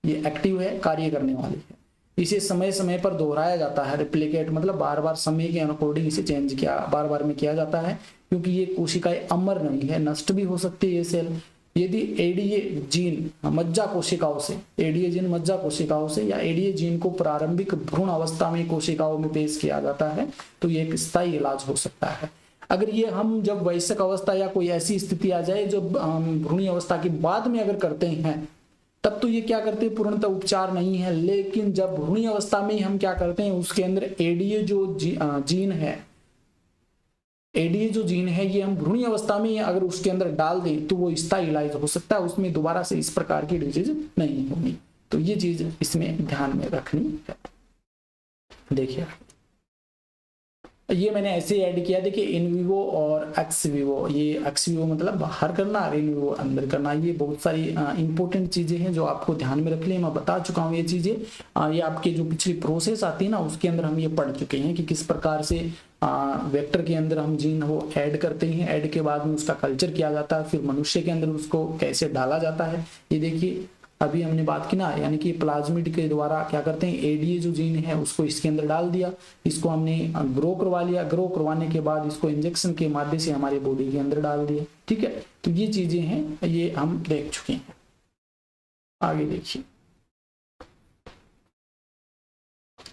ये एक्टिव है, कार्य करने वाली है। इसे समय समय पर दोहराया जाता है, रिप्लिकेट मतलब बार बार समय के अकॉर्डिंग इसे चेंज किया बार बार में किया जाता है, क्योंकि ये कोशिकाएं अमर नहीं है, नष्ट भी हो सकती है ये सेल। यदि एडीए जीन मज्जा कोशिकाओं से, एडीए जीन मज्जा कोशिकाओं से या एडीए जीन को प्रारंभिक भ्रूण अवस्था में कोशिकाओं में पेश किया जाता है तो ये एक स्थायी इलाज हो सकता है। अगर ये हम जब वयस्क अवस्था या कोई ऐसी स्थिति आ जाए जो भ्रूणी अवस्था के बाद में अगर करते हैं तब तो ये क्या करते हैं, पूर्णतः उपचार नहीं है। लेकिन जब भ्रूणी अवस्था में हम क्या करते हैं, उसके अंदर एडीए जो जीन है, एडीए जो जीन है ये हम भ्रूणी अवस्था में अगर उसके अंदर डाल दें तो वो स्थायी इलाज हो सकता है, उसमें दोबारा से इस प्रकार की डिजीज नहीं होगी। तो ये चीज इसमें ध्यान में रखनी है। देखिए ये मैंने ऐसे ऐड किया, देखिए इन विवो और एक्स विवो, ये एक्स विवो मतलब बाहर करना और इन विवो अंदर करना, ये बहुत सारी इंपॉर्टेंट चीजें हैं जो आपको ध्यान में रख लिए। मैं बता चुका हूँ ये चीजें, ये आपके जो पिछली प्रोसेस आती है ना उसके अंदर हम ये पढ़ चुके हैं कि किस प्रकार से वेक्टर के अंदर हम जीन वो ऐड करते हैं, ऐड के बाद में उसका कल्चर किया जाता है, फिर मनुष्य के अंदर उसको कैसे डाला जाता है। ये देखिए अभी हमने बात की ना, यानी कि प्लाज्मिड के द्वारा क्या करते हैं, एडीए जो जीन है उसको इसके अंदर डाल दिया, इसको हमने ग्रो करवा लिया, ग्रो करवाने के बाद इसको इंजेक्शन के माध्यम से हमारे बॉडी के अंदर डाल दिया। ठीक है, तो ये चीजें हैं, ये हम देख चुके हैं। आगे देखिए,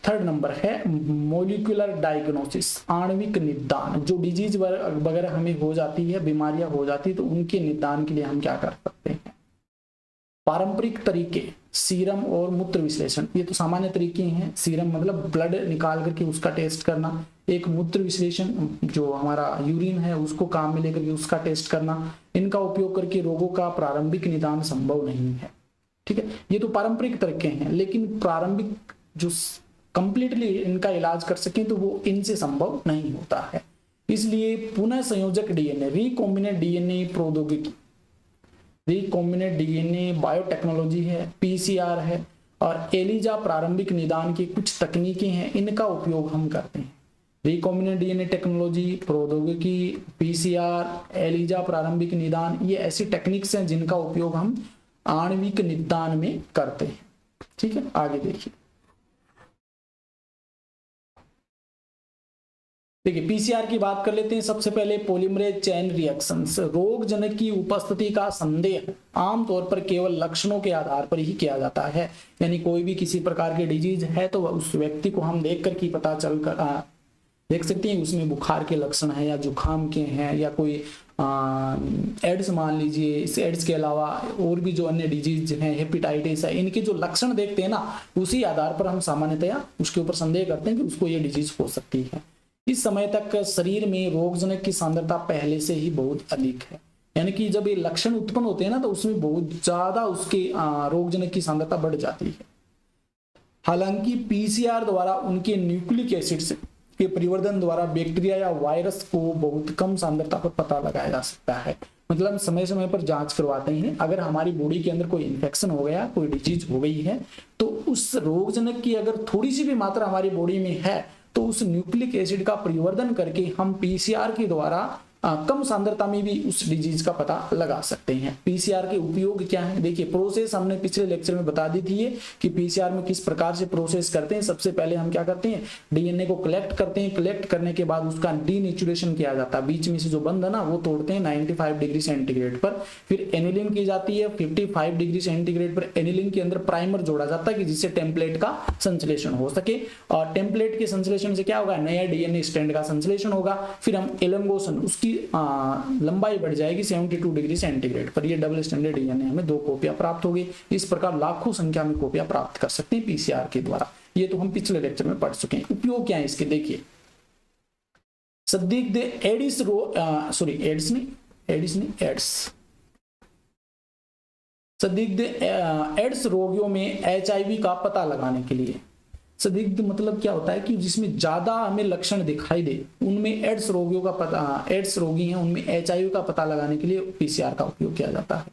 थर्ड नंबर है मोलिकुलर डायग्नोसिस, आणविक निदान। जो डिजीज वगैरह हमें हो जाती है, बीमारियां हो जाती है, तो उनके निदान के लिए हम क्या कर सकते हैं। पारंपरिक तरीके, सीरम और मूत्र विश्लेषण, ये तो सामान्य तरीके हैं। सीरम मतलब ब्लड निकाल करके उसका टेस्ट करना, एक मूत्र विश्लेषण जो हमारा यूरिन है उसको काम में लेकर के उसका टेस्ट करना। इनका उपयोग करके रोगों का प्रारंभिक निदान संभव नहीं है। ठीक है, ये तो पारंपरिक तरीके हैं, लेकिन प्रारंभिक जो कंप्लीटली इनका इलाज कर सकें तो वो इनसे संभव नहीं होता है। इसलिए पुनः संयोजक डीएनए, रिकॉम्बिनेंट डीएनए प्रौद्योगिकी, रिकॉम्बिनेंट डीएनए बायोटेक्नोलॉजी है, पीसीआर है और एलिजा प्रारंभिक निदान की कुछ तकनीकें हैं, इनका उपयोग हम करते हैं। रिकॉम्बिनेंट डीएनए टेक्नोलॉजी, प्रौद्योगिकी, पीसीआर, एलिजा प्रारंभिक निदान, ये ऐसी टेक्निक्स हैं जिनका उपयोग हम आणविक निदान में करते हैं। ठीक है, आगे देखिए। देखिए पीसीआर की बात कर लेते हैं। सबसे पहले पॉलीमरेज चेन रिएक्शंस, रोगजनक की उपस्थिति का संदेह आमतौर पर केवल लक्षणों के आधार पर ही किया जाता है। यानी कोई भी किसी प्रकार की डिजीज है तो उस व्यक्ति को हम देख कर की पता चल कर देख सकते हैं उसमें बुखार के लक्षण है या जुखाम के हैं या कोई एड्स मान लीजिए, इस एड्स के अलावा और भी जो अन्य डिजीज हैं, हेपेटाइटिस है, इनके जो लक्षण देखते हैं ना, उसी आधार पर हम सामान्यतया उसके ऊपर संदेह करते हैं कि उसको ये डिजीज हो सकती है। इस समय तक शरीर में रोगजनक की सांद्रता पहले से ही बहुत अधिक है, यानी कि जब ये लक्षण उत्पन्न होते हैं ना तो उसमें बहुत ज्यादा उसके रोगजनक की सांद्रता बढ़ जाती है। हालांकि पीसीआर द्वारा उनके न्यूक्लिक एसिड के परिवर्तन द्वारा बैक्टीरिया या वायरस को बहुत कम सांद्रता पर पता लगाया जा सकता है। मतलब समय समय पर जांच करवाते हैं। अगर हमारी बॉडी के अंदर कोई इन्फेक्शन हो गया, कोई डिजीज हो गई है, तो उस रोगजनक की अगर थोड़ी सी भी मात्रा हमारी बॉडी में है तो उस न्यूक्लिक एसिड का परिवर्तन करके हम पीसीआर के द्वारा कम सांद्रता में भी उस डिजीज का पता लगा सकते हैं। पीसीआर के उपयोग क्या है? देखिए प्रोसेस हमने पिछले लेक्चर में बता दी थी कि पीसीआर में किस प्रकार से प्रोसेस करते हैं। सबसे पहले हम क्या करते हैं, डीएनए को कलेक्ट करते हैं। कलेक्ट करने के बाद उसका डीनेचुरेशन किया जाता है, बीच में से जो बंध है ना वो तोड़ते हैं 95 डिग्री सेंटीग्रेड पर। फिर एनिलिंग की जाती है 55 डिग्री सेंटीग्रेड पर। एनिलिंग के अंदर प्राइमर जोड़ा जाता है कि जिससे टेम्पलेट का संश्लेषण हो सके, और टेम्पलेट के संश्लेषण से क्या होगा, नया डीएनए स्ट्रैंड का संश्लेषण होगा। फिर हम एलंगोशन, उसकी लंबाई बढ़ जाएगी 72 डिग्री सेंटीग्रेड पर। ये डबल स्टैंडर्ड डीएनए हमें 2 कॉपियां प्राप्त होगी। इस प्रकार लाखों संख्या में कॉपियां प्राप्त कर सकते हैं पीसीआर के द्वारा। ये तो हम पिछले लेक्चर में पढ़ चुके हैं। उपयोग क्या है इसके, देखिए संदिग्ध एड्स संदिग्ध एड्स रोगियों में एचआईवी का पता लगाने के लिए। संदिग्ध मतलब क्या होता है कि जिसमें ज्यादा हमें लक्षण दिखाई दे, उनमें एड्स रोगियों का पता, एड्स रोगी हैं उनमें एचआईवी का पता लगाने के लिए पीसीआर का उपयोग किया जाता है।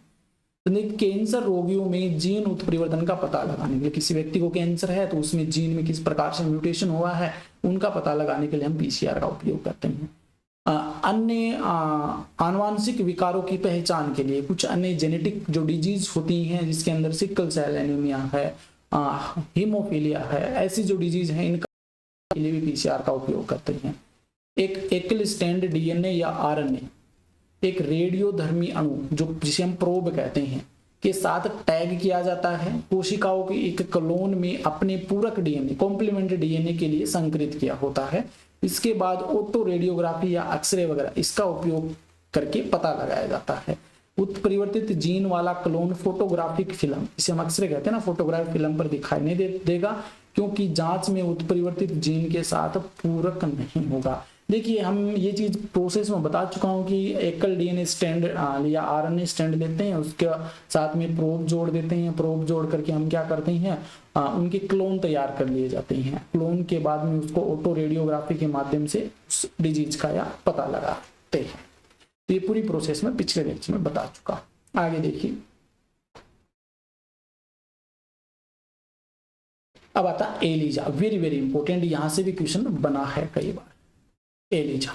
संदिग्ध कैंसर रोगियों में जीन उत्परिवर्तन का पता लगाने के लिए, किसी व्यक्ति को कैंसर है तो उसमें जीन में किस प्रकार से म्यूटेशन हुआ है उनका पता लगाने के लिए हम पीसीआर का उपयोग करते हैं। अन्य आनुवांशिक विकारों की पहचान के लिए, कुछ अन्य जेनेटिक जो डिजीज होती हैं जिसके अंदर सिकल सेल एनीमिया है, हीमोफीलिया है, ऐसी जो डिजीज है इनका के लिए भी पीसीआर का उपयोग करते हैं। एक एकल स्टैंड डीएनए या आरएनए, एक रेडियोधर्मी अणु जो जिसे हम प्रोब कहते हैं के साथ टैग किया जाता है। कोशिकाओं के एक क्लोन में अपने पूरक डीएनए, कॉम्प्लीमेंट्री डीएनए के लिए संकरित किया होता है। इसके बाद ऑटो रेडियोग्राफी या एक्सरे वगैरह इसका उपयोग करके पता लगाया जाता है। उत्परिवर्तित जीन वाला क्लोन फोटोग्राफिक फिल्म, इसे हम एक्सरे कहते हैं ना, फोटोग्राफिक फिल्म पर दिखाई नहीं देगा क्योंकि जांच में उत्परिवर्तित जीन के साथ पूरक नहीं होगा। देखिए हम ये चीज प्रोसेस में बता चुका हूं कि एकल डीएनए स्टैंड या आरएनए स्टैंड लेते हैं, उसके साथ में प्रोब जोड़ देते हैं। प्रोब जोड़ करके हम क्या करते हैं, उनके क्लोन तैयार कर लिए जाते हैं। क्लोन के बाद में उसको ऑटो रेडियोग्राफी के माध्यम से उस डिजीज का या पता लगाते हैं। तो ये पूरी प्रोसेस में पिछले लेक्चर में बता चुका। आगे देखिए, अब आता एलिजा, वेरी वेरी इंपॉर्टेंट, यहां से भी क्वेश्चन बना है कई बार। एलिजा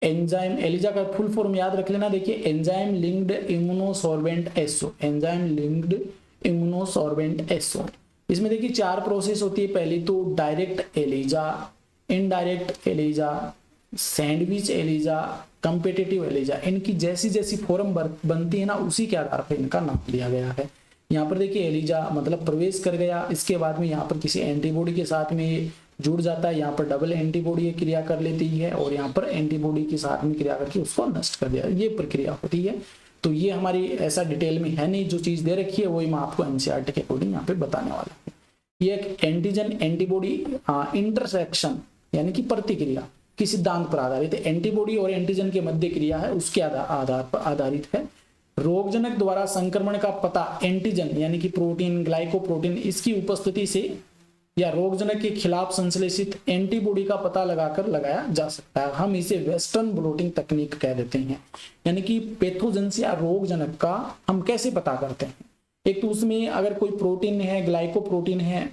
एंजाइम, एलिजा का फुल फॉर्म याद रख लेना। देखिए enzyme linked immunosorbent assay, enzyme linked immunosorbent assay. इसमें देखिए 4 प्रोसेस होती है। पहली तो direct ELISA, indirect ELISA, sandwich ELISA, competitive ELISA. इनकी जैसी जैसी फॉर्म बनती है ना उसी के आधार पर इनका नाम दिया गया है। यहाँ पर देखिए एलिजा मतलब प्रवेश कर गया, इसके बाद में यहाँ पर किसी एंटीबॉडी के साथ में जुड़ जाता है। यहाँ पर डबल एंटीबॉडी क्रिया कर लेती है और यहाँ पर एंटीबॉडी के साथ में क्रिया करके उसको नष्ट कर दिया, ये प्रक्रिया होती है। तो ये हमारी ऐसा डिटेल में है नहीं, जो चीज दे रखी है वही मैं आपको एनसीईआरटी के अकॉर्डिंग यहाँ पे बताने वाला हूँ। ये एक एंटीजन एंटीबॉडी इंटरसेक्शन यानी कि प्रतिक्रिया की सिद्धांत पर आधारित है। एंटीबॉडी और एंटीजन के मध्य क्रिया है, उसके आधार पर आधारित है। रोगजनक द्वारा संक्रमण का पता एंटीजन यानी कि प्रोटीन, ग्लाइकोप्रोटीन, इसकी उपस्थिति से या रोगजनक के खिलाफ संश्लेषित एंटीबॉडी का पता लगाया जा सकता है। हम इसे वेस्टर्न ब्लोटिंग तकनीक कह देते हैं। यानी कि पैथोजन या रोगजनक का हम कैसे पता करते हैं? एक तो उसमें अगर कोई प्रोटीन है, ग्लाइकोप्रोटीन है,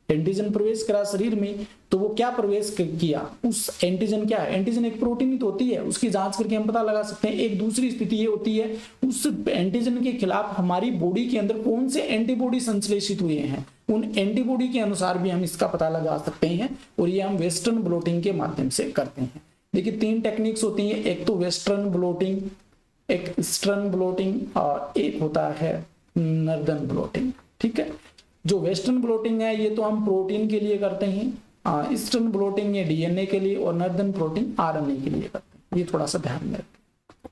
एंटीजन प्रवेश करा शरीर में, तो वो क्या प्रवेश किया, उस एंटीजन क्या है? एंटीजन एक प्रोटीन ही तो होती है, उसकी जांच करके हम पता लगा सकते हैं। एक दूसरी स्थिति ये होती है उस एंटीजन के खिलाफ हमारी बॉडी के अंदर कौन से एंटीबॉडी संश्लेषित हुए हैं, उन एंटीबॉडी के अनुसार भी हम इसका पता लगा सकते हैं, और ये हम वेस्टर्न ब्लोटिंग के माध्यम से करते हैं। देखिए 3 टेक्निक्स होती हैं, एक तो वेस्टर्न ब्लोटिंग, एक ईस्टर्न ब्लोटिंग, और एक होता है नॉर्दर्न ब्लोटिंग। ठीक है, जो वेस्टर्न ब्लोटिंग है ये तो हम प्रोटीन के लिए करते हैं, ईस्टर्न ब्लोटिंग ये डीएनए के लिए, और नॉर्दर्न ब्लोटिंग आरएनए के लिए करते हैं। ये थोड़ा सा ध्यान में रखें।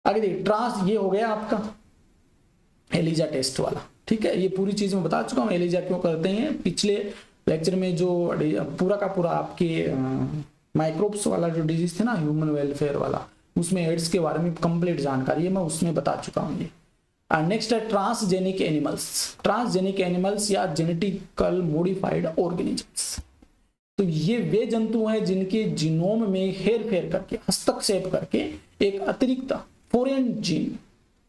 आगे देखिए ट्रांस, ये हो गया आपका एलिजा टेस्ट वाला। ठीक है, ये पूरी चीज मैं बता चुका हूँ एलिजा क्यों करते हैं। पिछले लेक्चर में जो पूरा का पूरा आपके माइक्रोब्स वाला जो डिजीज थे ना, ह्यूमन वेलफेयर वाला, उसमें एड्स के बारे में कंप्लीट जानकारी है, मैं उसमें बता चुका हूँ ये। नेक्स्ट है ट्रांसजेनिक एनिमल्स। ट्रांसजेनिक एनिमल्स या जेनेटिकल मॉडिफाइड ऑर्गेनिजम्स, तो ये वे जंतु हैं जिनके जीनोम में हेरफेर करके, हस्तक्षेप करके एक अतिरिक्त फॉरेन जीन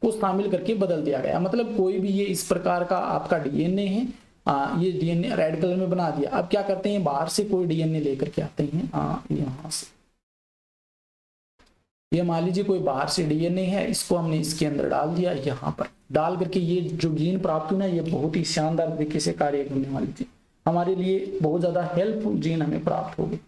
को शामिल करके बदल दिया गया। मतलब कोई भी ये इस प्रकार का आपका डीएनए है, ये डीएनए रेड कलर में बना दिया। अब क्या करते हैं, बाहर से कोई डीएनए लेकर के आते हैं, यहाँ से ये मान लीजिए कोई बाहर से डीएनए है, इसको हमने इसके अंदर डाल दिया, यहाँ पर डाल करके ये जो जीन प्राप्त हुई ना, ये बहुत ही शानदार तरीके से कार्य करने वाली थी, हमारे लिए बहुत ज्यादा हेल्पफुल जीन हमें प्राप्त होगी।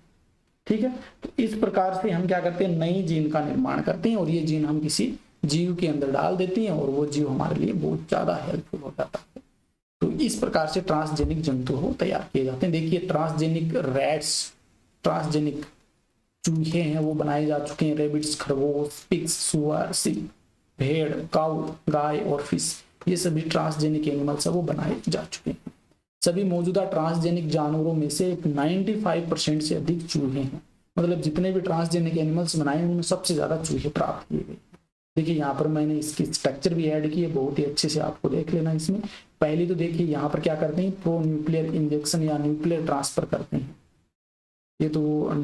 ठीक है, तो इस प्रकार से हम क्या करते हैं, नई जीन का निर्माण करते हैं, और ये जीन हम किसी जीव के अंदर डाल देते हैं, और वो जीव हमारे लिए बहुत ज्यादा हेल्पफुल हो जाता है। तो इस प्रकार से ट्रांसजेनिक जंतु हो तैयार किए जाते हैं। देखिए ट्रांसजेनिक रैट्स, ट्रांसजेनिक चूहे हैं वो बनाए जा चुके हैं, रेबिट्स, खरगोश, पिग्स, सुअर, सिप, भेड़, काऊ, गाय और फिश, ये सभी ट्रांसजेनिक एनिमल्स है वो बनाए जा चुके हैं। सभी मौजूदा ट्रांसजेनिक जानवरों में से 95% से अधिक चूहे हैं। मतलब जितने भी ट्रांसजेनिक एनिमल्स बनाए उनमें सबसे ज्यादा चूहे प्राप्त किए गए। देखिए यहाँ पर मैंने इसकी स्ट्रक्चर भी ऐड की है, बहुत ही अच्छे से आपको देख लेना इसमें। पहले तो देखिए यहाँ पर क्या करते हैं, प्रो न्यूक्लियर इंजेक्शन या न्यूक्लियर ट्रांसफर करते हैं। ये तो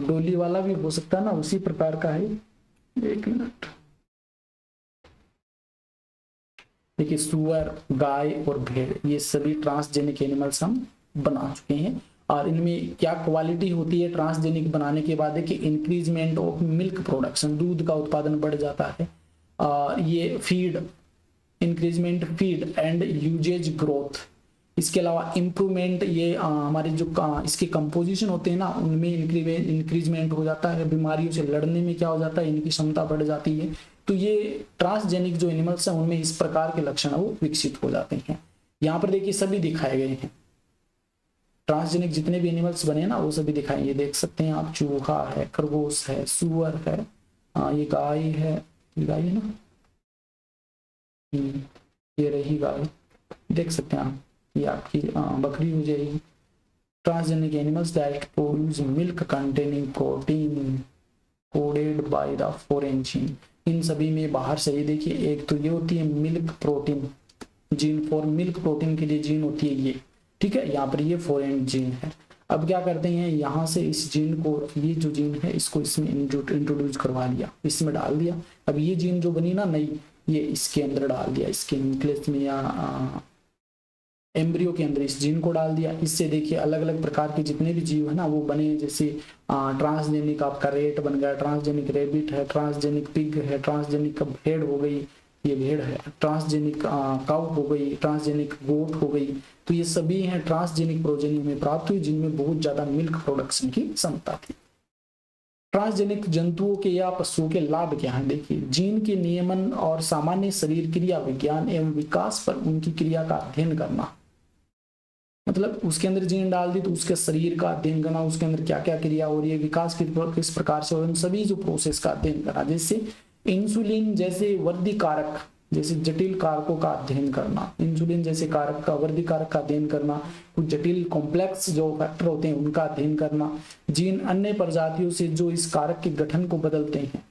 डोली वाला भी हो सकता है ना, उसी प्रकार का है। एक मिनट, देखिए सुअर, गाय और भेड़, ये सभी ट्रांसजेनिक एनिमल्स हम बना चुके हैं। और इनमें क्या क्वालिटी होती है ट्रांसजेनिक बनाने के बाद, देखिए इंक्रीजमेंट ऑफ मिल्क प्रोडक्शन, दूध का उत्पादन बढ़ जाता है। ये feed, increment feed and usages growth, इसके अलावा इम्प्रूवमेंट, ये हमारे जो इसके कंपोजिशन होते हैं ना, उनमें इंक्रीजमेंट हो जाता है। बीमारियों से लड़ने में क्या हो जाता है, इनकी क्षमता बढ़ जाती है। तो ये ट्रांसजेनिक जो एनिमल्स हैं उनमें इस प्रकार के लक्षण वो विकसित हो जाते हैं। यहाँ पर देखिए सभी दिखाए गए हैं, ट्रांसजेनिक जितने भी एनिमल्स बने ना वो सभी दिखाए, ये देख सकते हैं आप, चूहा है, खरगोश है, सुअर है, ये गाय है, गाय है ना, ये रही गाय, देख सकते हैं आप, ये आपकी बकरी हो जाएगी। Transgenic animals that produce milk containing protein coded by the foreign gene, इन सभी में बाहर से ये देखिए, एक तो ये होती है milk protein gene, for milk protein के लिए जीन होती है ये, ठीक है, यहाँ पर ये फॉरेन जीन है। अब क्या करते हैं, यहाँ से इस जीन को, ये जो जीन है इसको इसमें इंट्रोड्यूस करवा लिया, इसमें डाल दिया। अब ये जीन जो बनी ना नई, ये इसके अंदर डाल दिया, इसके न्यूक्लियस में या एम्ब्रियो के अंदर इस जीन को डाल दिया। इससे देखिए अलग अलग प्रकार के जितने भी जीव है ना वो बने, जैसे ट्रांसजेनिक आपका रेट बन गया, ट्रांसजेनिक रेबिट है, ट्रांसजेनिक पिग है, ट्रांसजेनिक भेड़ हो गई, ये भेड़ है, ट्रांसजेनिक काऊ हो गई, ट्रांसजेनिक गोट हो गई। तो ये सभी हैं ट्रांसजेनिक प्रोजेनी में प्राप्त हुई जिनमें बहुत ज्यादा मिल्क प्रोडक्शन की क्षमता थी। ट्रांसजेनिक जंतुओं के या पशुओं के लाभ क्या है, देखिए जीन के नियमन और सामान्य शरीर क्रिया विज्ञान एवं विकास पर उनकी क्रिया का अध्ययन करना। मतलब उसके अंदर जीन डाल दी तो उसके शरीर का अध्ययन करना, उसके अंदर क्या क्या क्रिया हो रही है, विकास किस प्रकार से हो रहा है, सभी जो प्रोसेस का अध्ययन करना। जैसे इंसुलिन जैसे वृद्धि कारक, जैसे जटिल कारकों का अध्ययन करना, इंसुलिन जैसे कारक का, वृद्धि कारक का अध्ययन करना, कुछ जटिल कॉम्प्लेक्स जो फैक्टर होते हैं उनका अध्ययन करना, जीन अन्य प्रजातियों से जो इस कारक के गठन को बदलते हैं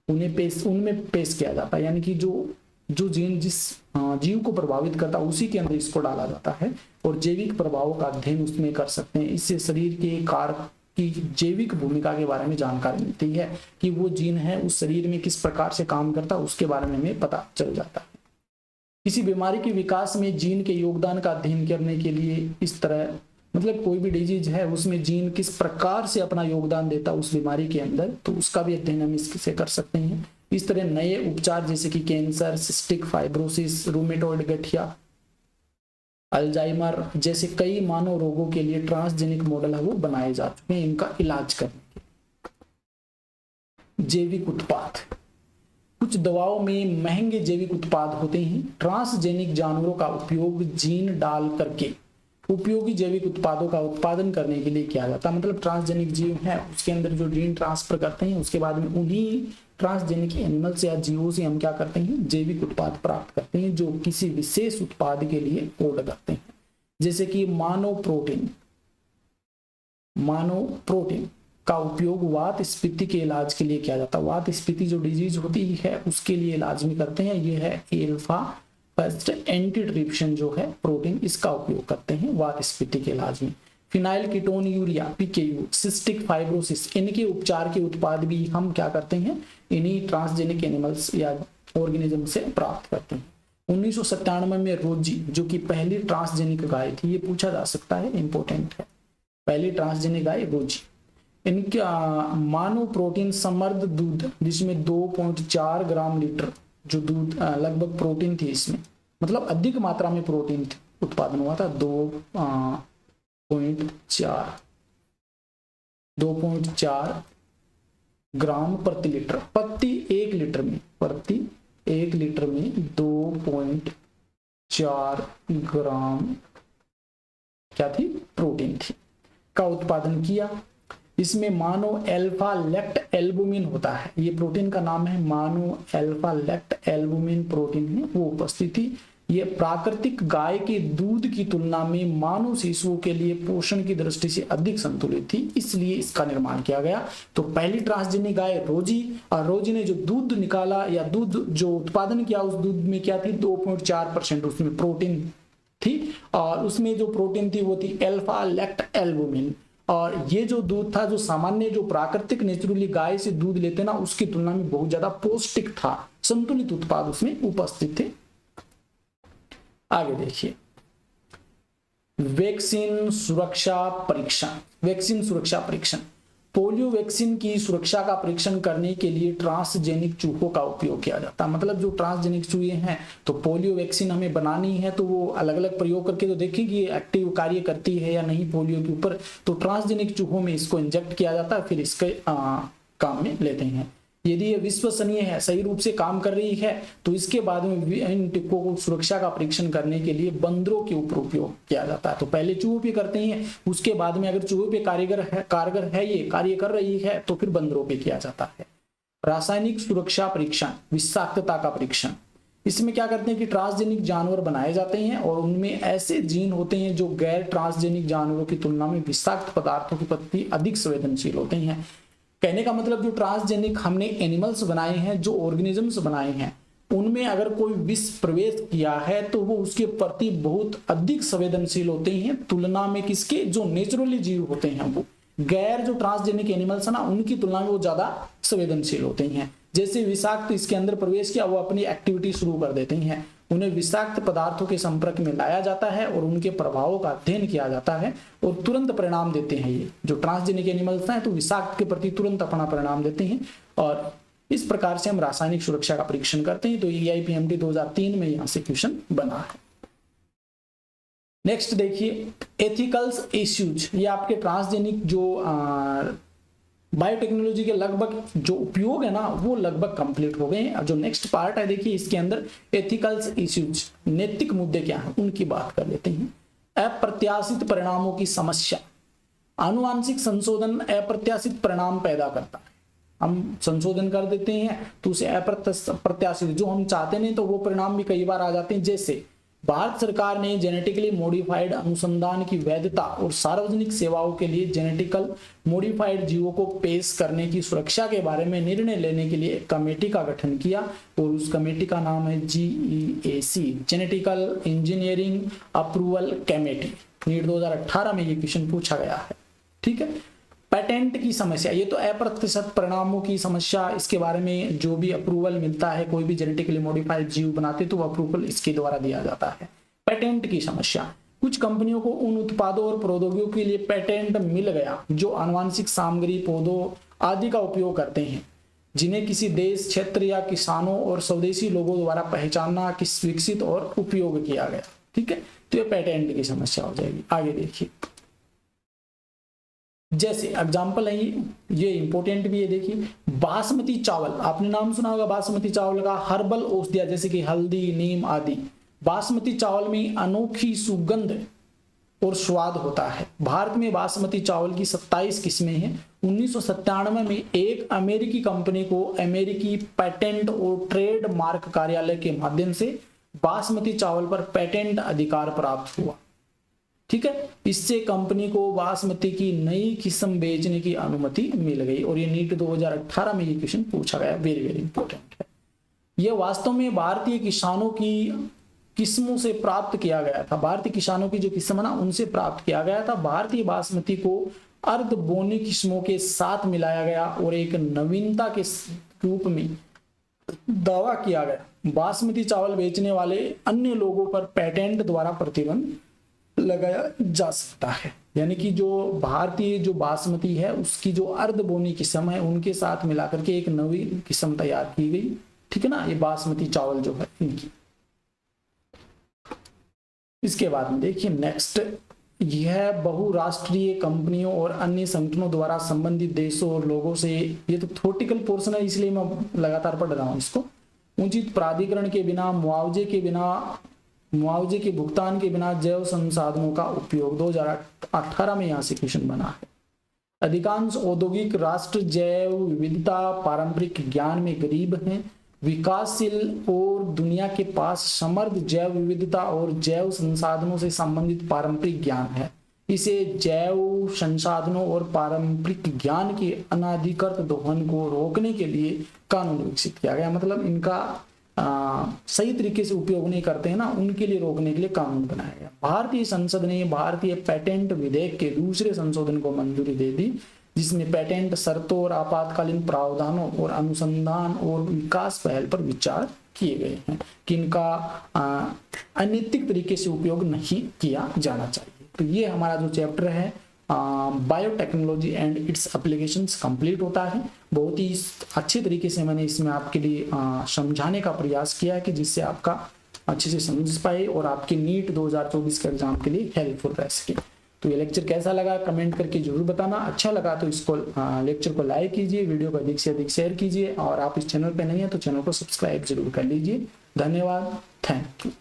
उनमें पेश किया जाता है। यानी कि जो जो जीन जिस जीव को प्रभावित करता है उसी के अंदर इसको डाला जाता है और जैविक प्रभावों का अध्ययन उसमें कर सकते हैं। इससे शरीर के कारक की जैविक भूमिका के बारे में जानकारी मिलती है कि वो जीन है उस शरीर में किस प्रकार से काम करता है, उसके बारे में हमें पता चल जाता है। किसी बीमारी के विकास में जीन के योगदान का अध्ययन करने के लिए इस तरह, मतलब कोई भी डिजीज है उसमें जीन किस प्रकार से अपना योगदान देता है उस बीमारी के अंदर, तो उसका भी अध्ययन हम इससे कर सकते हैं। इस तरह नए उपचार जैसे कि कैंसर, सिस्टिक फाइब्रोसिस, रूमेटॉइड गठिया, अल्जाइमर जैसे कई मानव रोगों के लिए ट्रांसजेनिक मॉडल है वो बनाए जा चुके हैं इनका इलाज करने के। जैविक उत्पाद, कुछ दवाओं में महंगे जैविक उत्पाद होते हैं। ट्रांसजेनिक जानवरों का उपयोग जीन डाल करके उपयोगी जैविक उत्पादों का उत्पादन करने के लिए किया जाता है। मतलब ट्रांसजेनिक जीव है उसके अंदर जो जीन ट्रांसफर करते हैं उसके बाद में उन्हीं ट्रांसजेनिक एनिमल्स या जीवों से हम क्या करते हैं, जैविक उत्पाद प्राप्त करते हैं जो किसी विशेष उत्पाद के लिए कोड करते हैं। जैसे कि मानव प्रोटीन का उपयोग वात स्फीति के इलाज के लिए किया जाता है। वात स्फीति जो डिजीज होती है उसके लिए इलाज में करते हैं। ये है एल्फा फर्स्ट एंटीट्रिप्सिन जो है प्रोटीन, इसका उपयोग करते हैं वात स्फीति के इलाज में। Phenyl ketone urea PKU, cystic fibrosis, इनके उपचार के उत्पाद भी हम क्या करते हैं, इन्हीं ट्रांसजेनिक एनिमल्स या ऑर्गेनिज्म से प्राप्त करते हैं। 1997 में रोजी जो कि पहली ट्रांसजेनिक गाय थी, ये पूछा जा सकता है, इंपॉर्टेंट है, पहली ट्रांसजेनिक गाय रोजी। इनका मानव प्रोटीन समृद्ध दूध जिसमें 2.4 ग्राम लीटर जो दूध लगभग प्रोटीन थी, इसमें मतलब अधिक मात्रा में प्रोटीन उत्पादन हुआ था। 2.4 ग्राम प्रति लीटर, प्रति एक लीटर में 2.4 ग्राम क्या थी, प्रोटीन थी, का उत्पादन किया। इसमें मानो अल्फा लेक्ट एल्बुमिन होता है, ये प्रोटीन का नाम है मानो अल्फा लेक्ट एल्बुमिन प्रोटीन है वो उपस्थित थी। ये प्राकृतिक गाय के दूध की तुलना में मानव शिशुओं के लिए पोषण की दृष्टि से अधिक संतुलित थी, इसलिए इसका निर्माण किया गया। तो पहली ट्रांसजेनिक गाय रोजी, और रोजी ने जो दूध निकाला या दूध जो उत्पादन किया उस दूध में क्या थी, 2.4% उसमें प्रोटीन थी, और उसमें जो प्रोटीन थी वो थी अल्फा लेक्ट एल्बुमिन। और ये जो दूध था जो सामान्य जो प्राकृतिक नेचुरली गाय से दूध लेते ना उसकी तुलना में बहुत ज्यादा पौष्टिक था, संतुलित उत्पाद उसमें उपस्थित थे। आगे देखिए, वैक्सीन सुरक्षा परीक्षण। पोलियो वैक्सीन की सुरक्षा का परीक्षण करने के लिए ट्रांसजेनिक चूहों का उपयोग किया जाता है। मतलब जो ट्रांसजेनिक चूहे हैं, तो पोलियो वैक्सीन हमें बनानी है तो वो अलग अलग प्रयोग करके तो देखें कि एक्टिव कार्य करती है या नहीं पोलियो के ऊपर, तो ट्रांसजेनिक चूहों में इसको इंजेक्ट किया जाता है, फिर इसके काम में लेते हैं। यदि ये विश्वसनीय है, सही रूप से काम कर रही है, तो इसके बाद में इन टीकों को सुरक्षा का परीक्षण करने के लिए बंदरों के ऊपर उपयोग किया जाता है। तो पहले चूहों पे करते हैं, उसके बाद में अगर चूहों पे कारगर है ये कार्य कर रही है तो फिर बंदरों पे किया जाता है। रासायनिक सुरक्षा परीक्षण, विषाक्तता का परीक्षण। इसमें क्या करते हैं कि ट्रांसजेनिक जानवर बनाए जाते हैं और उनमें ऐसे जीन होते हैं जो गैर ट्रांसजेनिक जानवरों की तुलना में विषाक्त पदार्थों के प्रति अधिक संवेदनशील होते हैं। कहने का मतलब जो ट्रांसजेनिक हमने एनिमल्स बनाए हैं, जो ऑर्गेनिजम्स बनाए हैं, उनमें अगर कोई विष प्रवेश किया है तो वो उसके प्रति बहुत अधिक संवेदनशील होते हैं तुलना में किसके, जो नेचुरली जीव होते हैं। वो गैर जो ट्रांसजेनिक एनिमल्स है ना उनकी तुलना में वो ज्यादा संवेदनशील होते हैं। जैसे विषाक्त इसके अंदर प्रवेश किया, वो अपनी एक्टिविटी शुरू कर देते हैं। उन्हें विषाक्त पदार्थों के संपर्क में लाया जाता है और उनके प्रभावों का अध्ययन किया जाता है और तुरंत परिणाम देते हैं। ये जो ट्रांसजेनिक एनिमल्स हैं तो विषाक्त के प्रति तुरंत अपना परिणाम देते हैं और इस प्रकार से हम रासायनिक सुरक्षा का परीक्षण करते हैं। तो EIPMT 2003 में यहां से क्वेश्चन बना है। नेक्स्ट देखिए, एथिकल्स इश्यूज। ये आपके ट्रांसजेनिक जो बायोटेक्नोलॉजी के लगभग जो उपयोग है ना वो लगभग कंप्लीट हो गए हैं। जो नेक्स्ट पार्ट है देखिए, इसके अंदर एथिकल्स इश्यूज, नैतिक मुद्दे क्या हैं उनकी बात कर लेते हैं। अप्रत्याशित परिणामों की समस्या। आनुवांशिक संशोधन अप्रत्याशित परिणाम पैदा करता है। हम संशोधन कर देते हैं तो उसे अप्रत्याशित, जो हम चाहते नहीं तो वो परिणाम भी कई बार आ जाते हैं। जैसे भारत सरकार ने जेनेटिकली मॉडिफाइड अनुसंधान की वैधता और सार्वजनिक सेवाओं के लिए जेनेटिकल मॉडिफाइड जीवों को पेश करने की सुरक्षा के बारे में निर्णय लेने के लिए एक कमेटी का गठन किया और उस कमेटी का नाम है GEAC, genetical engineering approval committee. NEET 2018 में ये क्वेश्चन पूछा गया है। ठीक है, पेटेंट की समस्या, ये तो अप्रत्याशित परिणामों की समस्या, इसके बारे में जो भी अप्रूवल मिलता है, कोई भी जेनेटिकली मॉडिफाइड जीव बनाते तो अप्रूवल इसके द्वारा दिया जाता है। पेटेंट की समस्या, कुछ कंपनियों को उन उत्पादों और प्रौद्योगिकियों के लिए पेटेंट मिल गया जो आनुवंशिक सामग्री, पौधों आदि का उपयोग करते हैं, जिन्हें किसी देश, क्षेत्र या किसानों और स्वदेशी लोगों द्वारा पहचाना, विकसित और उपयोग किया गया। ठीक है, तो ये पेटेंट की समस्या हो जाएगी। आगे देखिए, जैसे एग्जाम्पल है ये इंपॉर्टेंट भी है। देखिए, बासमती चावल, आपने नाम सुना होगा बासमती चावल का, हर्बल औषधियां जैसे कि हल्दी, नीम आदि। बासमती चावल में अनोखी सुगंध और स्वाद होता है। भारत में बासमती चावल की 27 किस्में हैं। 1997 में एक अमेरिकी कंपनी को अमेरिकी पेटेंट और ट्रेडमार्क कार्यालय के माध्यम से बासमती चावल पर पेटेंट अधिकार प्राप्त हुआ। ठीक है, इससे कंपनी को बासमती की नई किस्म बेचने की अनुमति मिल गई और ये नीट 2018 में ये क्वेश्चन पूछा गया, वेरी वेरी इंपॉर्टेंट है। यह वास्तव में भारतीय किसानों की किस्मों से प्राप्त किया गया था। भारतीय किसानों की जो किस्म है ना, उनसे प्राप्त किया गया था। भारतीय बासमती को अर्ध बोनी किस्मों के साथ मिलाया गया और एक नवीनता के रूप में दावा किया गया। बासमती चावल बेचने वाले अन्य लोगों पर पेटेंट द्वारा प्रतिबंध लगाया जा सकता है। यानी कि जो भारतीय जो बासमती है उसकी जो अर्ध बोनी किस्म है उनके साथ मिलाकर के एक नवी किस्म तैयार की गई। ठीक है ना, ये बासमती चावल जो है इनकी। इसके बाद में देखिए नेक्स्ट, यह बहुराष्ट्रीय कंपनियों और अन्य संगठनों द्वारा संबंधित देशों और लोगों से, ये तो थ्योरेटिकल पोर्शन है इसलिए मैं लगातार पढ़ रहा हूं इसको, उचित प्राधिकरण के बिना, मुआवजे के भुगतान के बिना जैव संसाधनों का उपयोग। 2018 में यहां से क्वेश्चन बना है। अधिकांश औद्योगिक राष्ट्र जैव विविधता पारंपरिक ज्ञान में गरीब हैं। विकासशील और दुनिया के पास समृद्ध जैव विविधता और जैव संसाधनों से संबंधित पारंपरिक ज्ञान है। इसे जैव संसाधनों और पारंपरिक ज्ञान के अनाधिकृत दोहन को रोकने के लिए कानून विकसित किया गया। मतलब इनका सही तरीके से उपयोग नहीं करते हैं ना, उनके लिए रोकने के लिए कानून बनाया गया। भारतीय संसद ने भारतीय पेटेंट विधेयक के दूसरे संशोधन को मंजूरी दे दी, जिसमें पेटेंट शर्तों और आपातकालीन प्रावधानों और अनुसंधान और विकास पहल पर विचार किए गए हैं कि इनका अनैतिक तरीके से उपयोग नहीं किया जाना चाहिए। तो ये हमारा जो चैप्टर है biotechnology and it's applications complete होता है। बहुत ही अच्छे तरीके से मैंने इसमें आपके लिए समझाने का प्रयास किया है कि जिससे आपका अच्छे से समझ पाए और आपके नीट 2024 के एग्जाम के लिए हेल्पफुल रह सके। तो ये लेक्चर कैसा लगा कमेंट करके जरूर बताना। अच्छा लगा तो इसको लेक्चर को लाइक कीजिए, वीडियो को अधिक से अधिक शेयर कीजिए और आप इस चैनल पे नहीं है तो चैनल को सब्सक्राइब जरूर कर लीजिए। धन्यवाद, थैंक यू।